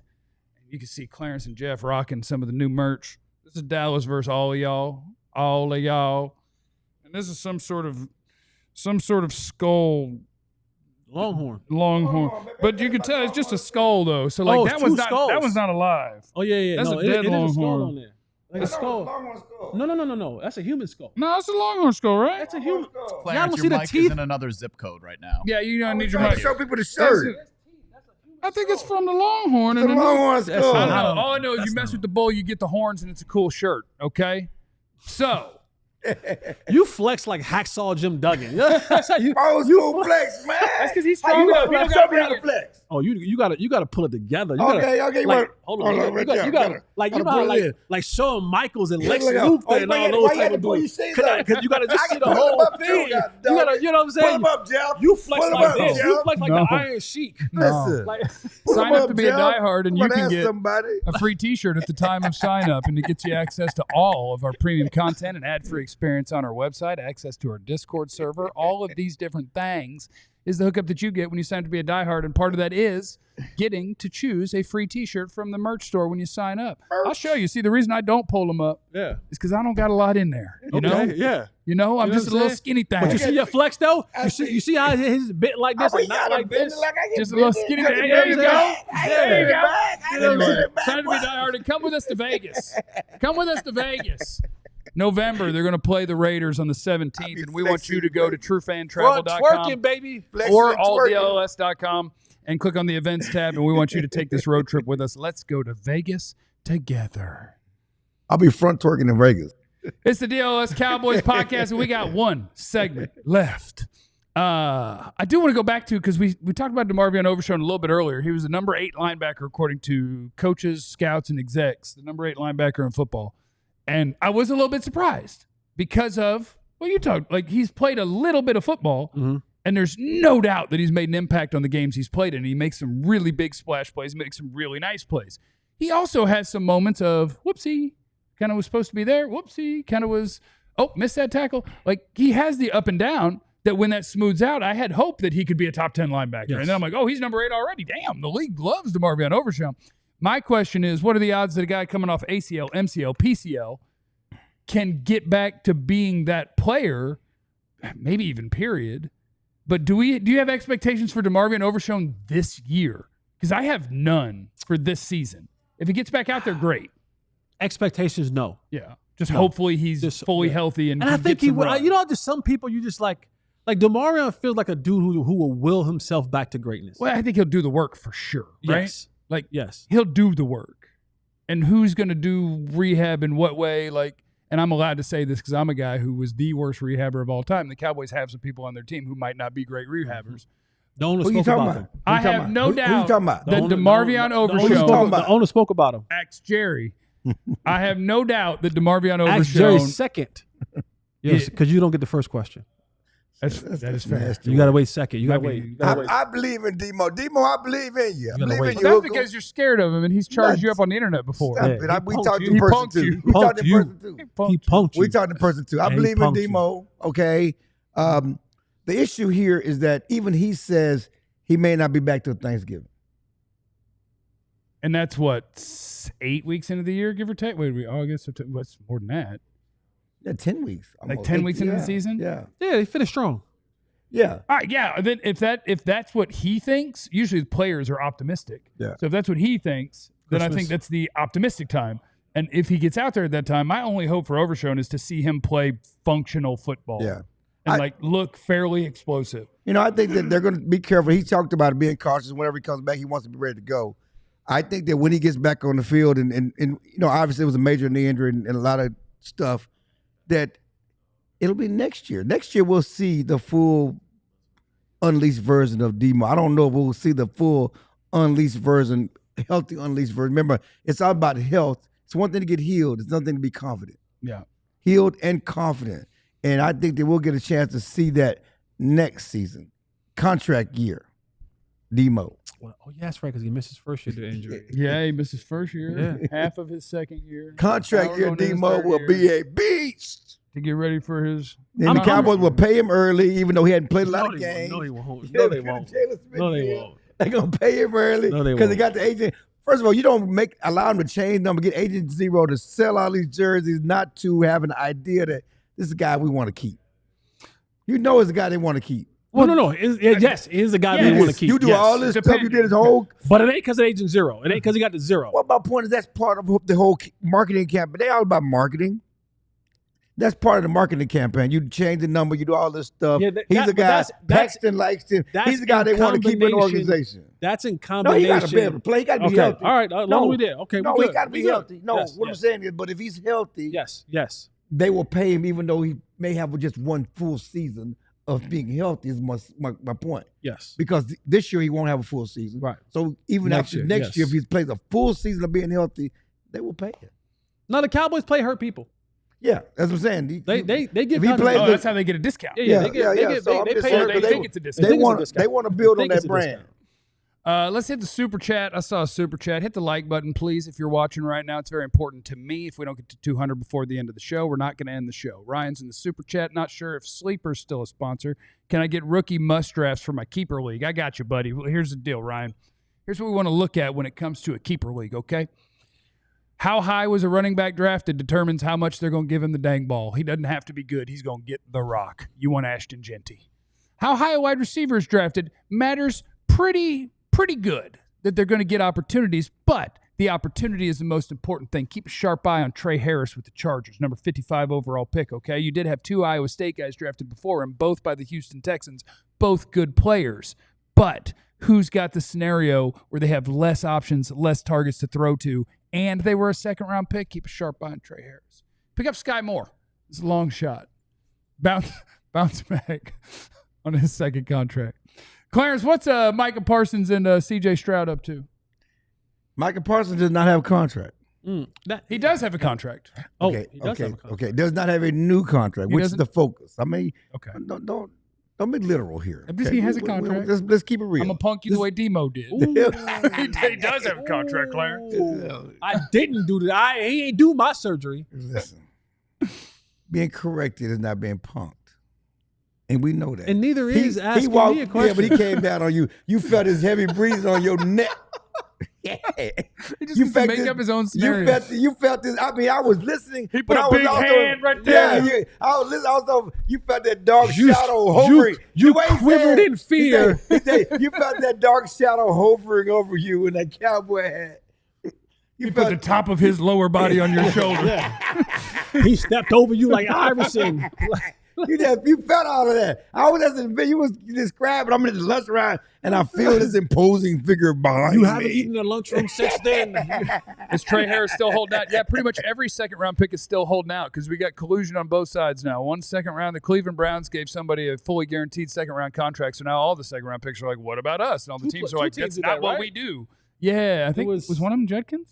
You can see Clarence and Jeff rocking some of the new merch. This is Dallas versus all of y'all, and this is some sort of skull. Longhorn. But you can tell it's just a skull though. So like it's that two was not skulls. that was not alive. Oh yeah. That's no, a dead it is a skull longhorn. on there. Like a skull. No. That's a human skull. No, that's a longhorn skull, right? That's a human. Clarence, see your the mic teeth? is in another zip code right now. Yeah, you don't need your Trying mic. to show people the shirt. I think it's from the longhorn. The Longhorn skull. I know. All I know is you mess with the bull, you get the horns, and it's a cool shirt. Okay, so You flex like Hacksaw Jim Duggan. That's how you. Old school flex, man. that's because he's How you strong enough. gonna show me how to flex? Oh, you gotta pull it together. You Okay. gotta, You like, want- hold on. right there. You gotta like you Gotta know how pull it in. like Shawn Michaels and Yeah, Lex look out. Luthor Oh, and why all you- those why you type had of to pull dudes. your shades up? Because you gotta just I see can the pull 'em whole up too, thing. You goddamn. gotta, you know what I'm saying? Pull 'em up, Jeff. You flex Pull 'em like up, this. Jeff. You flex like No. the Iron Sheik. Listen. Like, Pull 'em Sign up to be a Jeff. diehard, and I'm you gonna can ask get somebody. a free T-shirt at the time of sign up, and it gets you access to all of our premium content and ad-free experience on our website, access to our Discord server. All of these different things is the hookup that you get when you sign up to be a diehard, and part of that is getting to choose a free T-shirt from the merch store when you sign up. I'll show you. See, the reason I don't pull them up yeah. is because I don't got a lot in there. You know, Yeah. you know, I'm You know just what a I'm little saying? skinny thing. But you see your flex though? You see how his bit like this and not like this? Just a little skinny thing. There you go. There you go. Anyway, sign up to be diehard and come with us to Vegas. Come with us to Vegas. November, they're going to play the Raiders on the 17th, and we want you to go to Front truefantravel.com twerking, baby. or alldlls.com and click on the events tab, and we want you to take this road trip with us. Let's go to Vegas together. I'll be front twerking in Vegas. It's the DLLS Cowboys podcast, and we got one segment left. I do want to go back to, because we talked about DeMarvion Overshown a little bit earlier. He was the number 8 linebacker, according to coaches, scouts, and execs, the number 8 linebacker in football. And I was a little bit surprised because of, well, you talked, like he's played a little bit of football, and there's no doubt that he's made an impact on the games he's played in. He makes some really big splash plays, makes some really nice plays. He also has some moments of, whoopsie, kind of was supposed to be there, whoopsie, kind of was, oh, missed that tackle. Like he has the up and down that when that smooths out, I had hope that he could be a top 10 linebacker. Yes. And then I'm like, oh, he's number 8 already. Damn, the league loves DeMarvion Overshown. My question is, what are the odds that a guy coming off ACL, MCL, PCL can get back to being that player, maybe even period? But do you have expectations for DeMarvion Overshown this year? Because I have none for this season. If he gets back out there, great. Expectations, no. Yeah. Just hopefully he's Just- fully yeah. healthy and And I can think get he some will. run. You know, just some people you just like DeMarvion feels like a dude who will will himself back to greatness. Well, I think he'll do the work for sure, right? Yes. Like, Yes. he'll do the work. And who's going to do rehab in what way? Like, and I'm allowed to say this because I'm a guy who was the worst rehabber of all time. The Cowboys have some people on their team who might not be great rehabbers. The owner Who you spoke talking about him. about? I have no Who you doubt talking about? that owner- DeMarvion the owner talking Overshown, about? The owner spoke about him. Axe Jerry. I have no doubt that DeMarvion Ask Jerry Overshown. second. Yes, because you don't get the first question. That is fair. nasty. You got to wait second. You got to I wait. mean, You gotta wait. I believe in Demo. Demo, I believe in you. I gotta believe wait. in you. That's Hook 'em. because you're scared of him, and he's charged you up on the internet before. Stop Yeah, it. he We punked talked you. in He person punked too. you. We talked in Punked you. person too. He punked you. We talked in person too. I And he believe in punked you. Demo. Okay. The issue here is that even he says he may not be back till Thanksgiving. And that's what 8 weeks into the year, give or take. Wait, August, September, what's more than that? Yeah, 10 weeks. Like almost. 10 weeks into the Yeah, season? Yeah. Yeah, he finished strong. Yeah. All right, yeah. Then if that's what he thinks, usually the players are optimistic. Yeah. So if that's what he thinks, then I Christmas. think that's the optimistic time. And if he gets out there at that time, my only hope for Overshown is to see him play functional football. Yeah. And look fairly explosive. You know, I think that they're going to be careful. He talked about being cautious. Whenever he comes back, he wants to be ready to go. I think that when he gets back on the field, and you know, obviously it was a major knee injury and a lot of stuff, that it'll be next year. Next year we'll see the full unleashed version of Demo. I don't know if we'll see the full unleashed version, healthy unleashed version. Remember, it's all about health. It's one thing to get healed. It's another thing to be confident. Yeah. Healed and confident. And I think that we'll get a chance to see that next season. Contract year. Demo. Well, oh, yeah, that's right, because he missed his first year due to injury. Yeah, he missed his first year, Yeah. half of his second year. Contract Now year we're going into his Demo third will year be a beast. to get ready for his. And the Cowboys will pay him early, even though he hadn't played a lot No, of they games. won't. No, they won't. No, they won't. No, they won't. They're gonna pay him early No, they because they won't. got the agent. First of all, you don't allow him to change number, get agent zero to sell all these jerseys, not to have an idea that this is a guy we want to keep. You know, it's a guy they want to keep. Well, no. Yes, it is the guy they want to keep. You do yes. all this stuff. You Depending. did his whole. But it ain't because of Agent Zero. It ain't because he got the zero. Well, my point is that's part of the whole marketing campaign. They all about marketing. That's part of the marketing campaign. You change the number. You do all this stuff. Yeah, He's a guy. that's- Paxton likes him. that's He's the guy they in want to keep in the combination- organization. That's in No, combination. he got to be able to play. He got to be Okay, healthy. all right. Long we did. Okay, no, we he good. got to be We good. healthy. No, Yes, what I'm yes. saying is, but if he's healthy, Yes. they will pay him even though he may have just one full season of being healthy. Is my point. Yes. Because this year he won't have a full season. Right. So even Next after year, next year, yes. if he plays a full season of being healthy, they will pay him. No, the Cowboys play hurt people. Yeah, that's what I'm saying. They give If he contracts. plays Oh, the- that's how they get a discount. Yeah, they get So I'm they just pay saying, hurt. they because think it's a discount. They think it's a want discount. they want to build on think it's that a brand. discount. Let's hit the super chat. I saw a super chat. Hit the like button, please, if you're watching right now. It's very important to me. If we don't get to 200 before the end of the show, we're not going to end the show. Ryan's in the super chat. Not sure if Sleeper's still a sponsor. Can I get rookie must drafts for my keeper league? I got you, buddy. Well, here's the deal, Ryan. Here's what we want to look at when it comes to a keeper league, okay? How high was a running back drafted determines how much they're going to give him the dang ball. He doesn't have to be good. He's going to get the rock. You want Ashton Genty. How high a wide receiver is drafted matters pretty good, that they're going to get opportunities, but the opportunity is the most important thing. Keep a sharp eye on Trey Harris with the Chargers, number 55 overall pick, okay? You did have 2 Iowa State guys drafted before him, both by the Houston Texans, both good players, but who's got the scenario where they have less options, less targets to throw to, and they were a second-round pick? Keep a sharp eye on Trey Harris. Pick up Sky Moore. It's a long shot. Bounce back on his second contract. Clarence, what's Micah Parsons and C.J. Stroud up to? Micah Parsons does not have a contract. He does have a contract. Okay, he does have a contract. okay. Does not have a new contract, He which is doesn't? the focus. I mean, Okay. don't be literal here. I'm just- he has a contract. Let's keep it real. I'm going to punk you the way Demo did. He does have a contract, Clarence. I didn't do that. He ain't do my surgery. Listen, being corrected is not being punked, and we know that. And neither is asking walked, me a question. Yeah, but he came down on you. You felt his heavy breathing on your neck. Yeah. He just gets to make up his own scenario. You felt this. I mean, I was listening. He but put a I was big also, hand right there. Yeah, I was listening. Also, you felt that dark You- shadow hovering. you The way he quivered said- in fear. he said, you felt that dark shadow hovering over you in that cowboy hat. He put the top of his lower body on your shoulder. He stepped over you like Iverson. You felt all of that. I was at the video. You was describing. I'm in the lunch round, and I feel this imposing figure behind me. You haven't eaten in the lunchroom since then. Is Trey Harris still holding out? Yeah, pretty much every second-round pick is still holding out because we got collusion on both sides now. 1 second round, the Cleveland Browns gave somebody a fully guaranteed second-round contract, so now all the second-round picks are like, what about us? And all the teams are like, that's not what we do. Yeah, I think was one of them Judkins?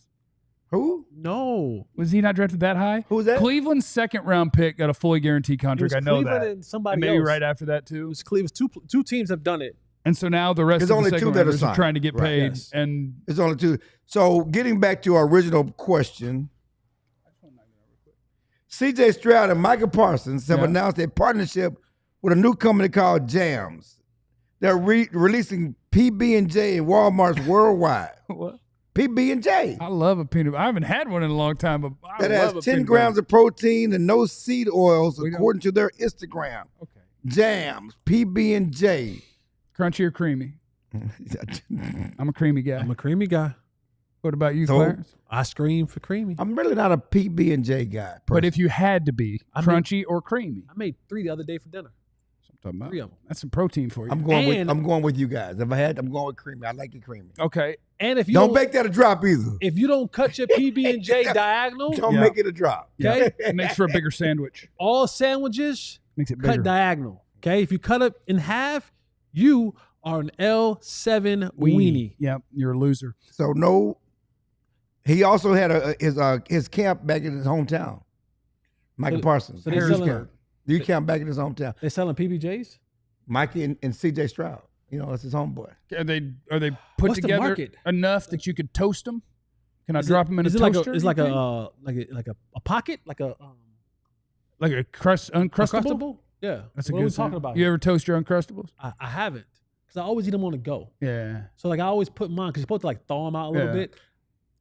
Who? No. Was he not drafted that high? Who was that? Cleveland's second-round pick got a fully guaranteed contract. I know Cleveland that. And somebody and maybe else. right after that, too. It was Cleveland. Two teams have done it. And so now the rest There's of only the two second that are rounders are signed. trying to get Right, paid. yes. And It's only 2. So getting back to our original question, CJ Stroud and Micah Parsons have announced a partnership with a new company called Jams. They're releasing PB&J in Walmart's worldwide. what? PB&J. I love a peanut butter. I haven't had one in a long time, but I That love has a 10 peanut grams butter. of protein and no seed oils, We don't- according to their Instagram. Okay. Jams, PB&J. Crunchy or creamy? I'm a creamy guy. I'm a creamy guy. What about you, So- Clarence? I scream for creamy. I'm really not a PB&J guy. But if you had to be, I mean- crunchy or creamy? I made 3 the other day for dinner. I'm talking about. 3 of them. That's some protein for you. I'm going with you guys. If I had, I'm going with creamy. I like it creamy. Okay. And if you Don't make that a drop either. if you don't cut your PB&J diagonal, Don't Yeah. make it a drop. okay, It makes for a bigger sandwich. all sandwiches Makes it cut bigger. diagonal. Okay, if you cut it in half, you are an L7 weenie. Yep, you're a loser. So no. He also had his camp back in his hometown. Micah So- Parsons. so they're Harris selling- camp. You camp back in his hometown. They're selling PBJs. Micah and C.J. Stroud. You know, it's his homeboy. Are they put What's the together market? enough that you could toast them? Can I Is drop them in a is it like toaster? It's you like think? a pocket, like a like a uncrustable. Uncrustable? Yeah, That's a what good are we sound. talking about? You here? ever toast your uncrustables? I haven't, because I always eat them on the go. Yeah. So like I always put mine because you're supposed to like thaw them out a little Yeah. bit.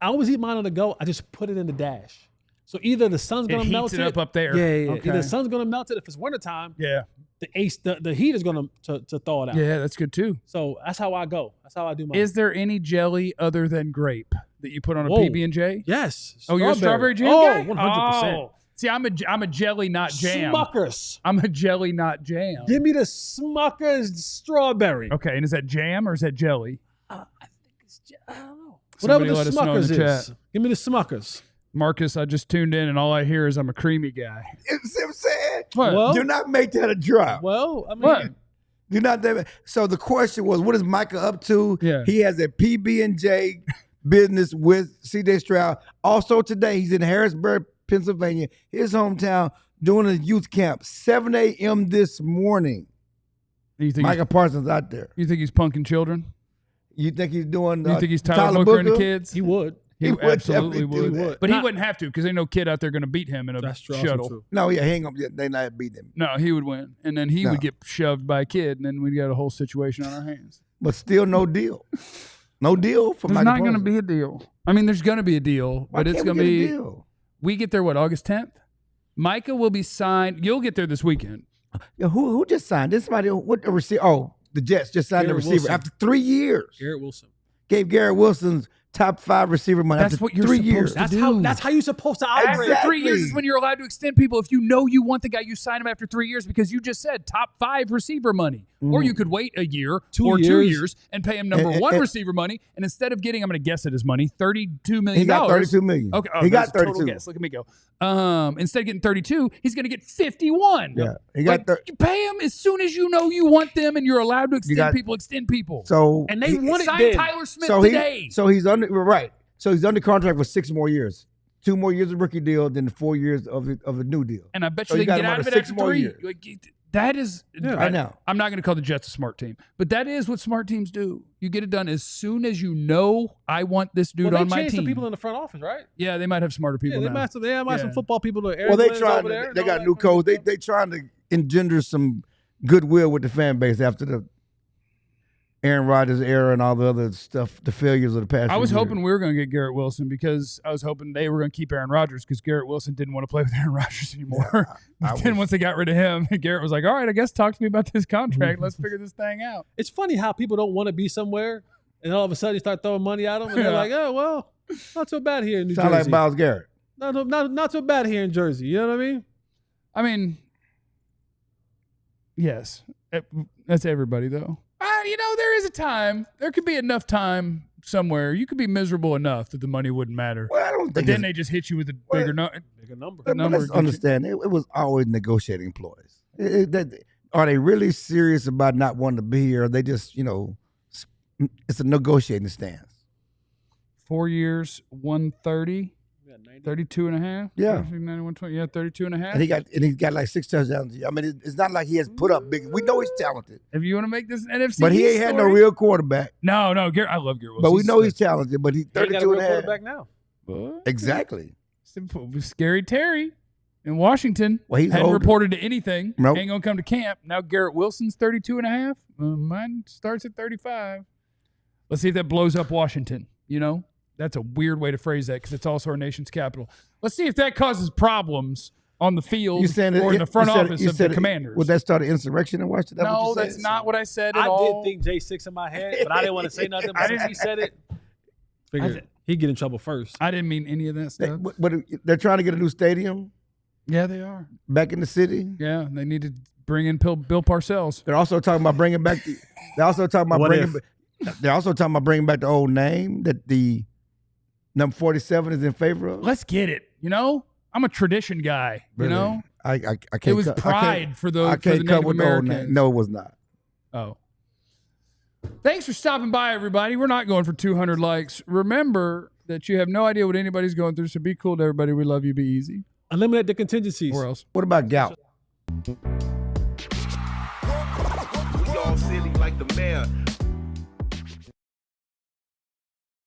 I always eat mine on the go. I just put it in the dash. So either the sun's It gonna heats melt it up there. Yeah. Okay. Either the sun's gonna melt it if it's wintertime. Yeah. The heat is gonna to thaw it out. Yeah, that's good too. So that's how I go. That's how I do mine. Is there any jelly other than grape that you put on a Whoa. PB&J? Yes. Oh, you're a strawberry jam Oh, guy? 100%. Oh. See, I'm a jelly, not jam. Smuckers. I'm a jelly, not jam. Give me the Smuckers strawberry. Okay, and is that jam or is that jelly? I think it's I don't know. Somebody Whatever let the us know in Smuckers the is. chat. Give me the Smuckers. Marcus, I just tuned in and all I hear is I'm a creamy guy. You see what I'm saying? What? Well- Do not make that a drop. Well, I mean, What? Do not. So the question was, what is Micah up to? Yeah. He has a PB&J business with C.J. Stroud. Also today, he's in Harrisburg, Pennsylvania, his hometown, doing a youth camp, 7 a.m. this morning. You think Micah Parsons out there. he's punking children? You think he's doing? You think he's Tyler Booker and the kids? he would. He would absolutely definitely do would. that. But he Not- wouldn't have to because ain't no kid out there going to beat him in a That's true. also shuttle. true. No, yeah, hang on. They not beat him, No, he would win. And then he No. would get shoved by a kid, and then we'd got a whole situation on our hands. but still no deal. No deal for There's Micah not going to Parsons. be a deal. I mean, there's going to be a deal, Why but it's can't going we to get a be. deal? We get there, what, August 10th? Micah will be signed. You'll get there this weekend. Yeah, who just signed? This somebody. What the receiver? Oh, the Jets just signed Garrett the receiver Wilson. after 3 years. Garrett Wilson. Gave Garrett Wilson's top 5 receiver money That's after what you're 3 supposed years. to That's do. how you're supposed to operate. After 3 years Exactly. is when you're allowed to extend people. If you know you want the guy, you sign him after 3 years because you just said top 5 receiver money. Or you could wait a year 2 or 2 years. years and pay him number And- one and- receiver money. And instead of getting, I'm going to guess at his money, $32 million. He got 32 million. Okay, he got that's a total 32. guess. Look at me go. Instead of getting 32, he's going to get 51. Yeah, he got Like, you pay him as soon as you know you want them, and you're allowed to extend got- people. Extend people. So And they he- want it Sign then. Tyler Smith so today. he's under right. So he's under contract for 6 more years. 2 more years of rookie deal, then 4 years of the new deal. And I bet So you you they can got get him out under of it 6 after more 3. years. Like, that is, I know. I'm not going to call the Jets a smart team, but that is what smart teams do. You get it done as soon as you know I want this dude Well, on they my changed team. some people in the front office, right? Yeah, they might have smarter people Yeah, they now. might have some Yeah. football people. Well, they trying. over there, They and got all new that kind of codes. stuff. They trying to engender some goodwill with the fan base after the Aaron Rodgers era and all the other stuff, the failures of the past. I was few hoping years. we were going to get Garrett Wilson because I was hoping they were going to keep Aaron Rodgers because Garrett Wilson didn't want to play with Aaron Rodgers anymore. I Then was- once they got rid of him, Garrett was like, all right, I guess talk to me about this contract. Let's figure this thing out. It's funny how people don't want to be somewhere, and all of a sudden you start throwing money at them, and they're Yeah. like, "Oh well, not so bad here in New Sound Jersey. like Miles Garrett. Not so bad here in Jersey." You know what I mean? I mean, Yes. That's everybody, though. There is a time. There could be enough time somewhere. You could be miserable enough that the money wouldn't matter. Well, I don't think. But then they just hit you with a bigger number. Let's understand. It was always negotiating employees. Are they really serious about not wanting to be here? Or they just, it's a negotiating stance. 4 years, 130. 32 and a half. Yeah. 91, yeah, 32 and a half. And he got like 6 touchdowns. I mean, it's not like he has put up big. We know he's talented. If you want to make this NFC, but he ain't had no real quarterback. No, Garrett, I love Garrett Wilson. But we know he's talented. But he's 32 and a half. Quarterback now. What? Exactly. Scary Terry in Washington. Well, he's hadn't older. reported to anything. Nope. Ain't gonna come to camp. Now Garrett Wilson's 32 and a half. Mine starts at 35. Let's see if that blows up Washington. That's a weird way to phrase that because it's also our nation's capital. Let's see if that causes problems on the field or in the front office of the Commanders. Would that start an insurrection in Washington? No, that's not what I said at I all. did think J6 in my head, but I didn't want to say nothing. But since he said it, figured he'd get in trouble first. I didn't mean any of that stuff. But they're trying to get a new stadium. Yeah, they are. Back in the city. Yeah, they need to bring in Bill Parcells. They're also talking about bringing back the. They're also talking about bringing back the old name that the number 47 is in favor of. Let's get it. I'm a tradition guy. Really? I can't. It was pride for the Native Americans. No, it was not. Oh. Thanks for stopping by, everybody. We're not going for 200 likes. Remember that you have no idea what anybody's going through, so be cool to everybody. We love you. Be easy. Eliminate the contingencies. Where else? What about gout? We all silly like the mayor.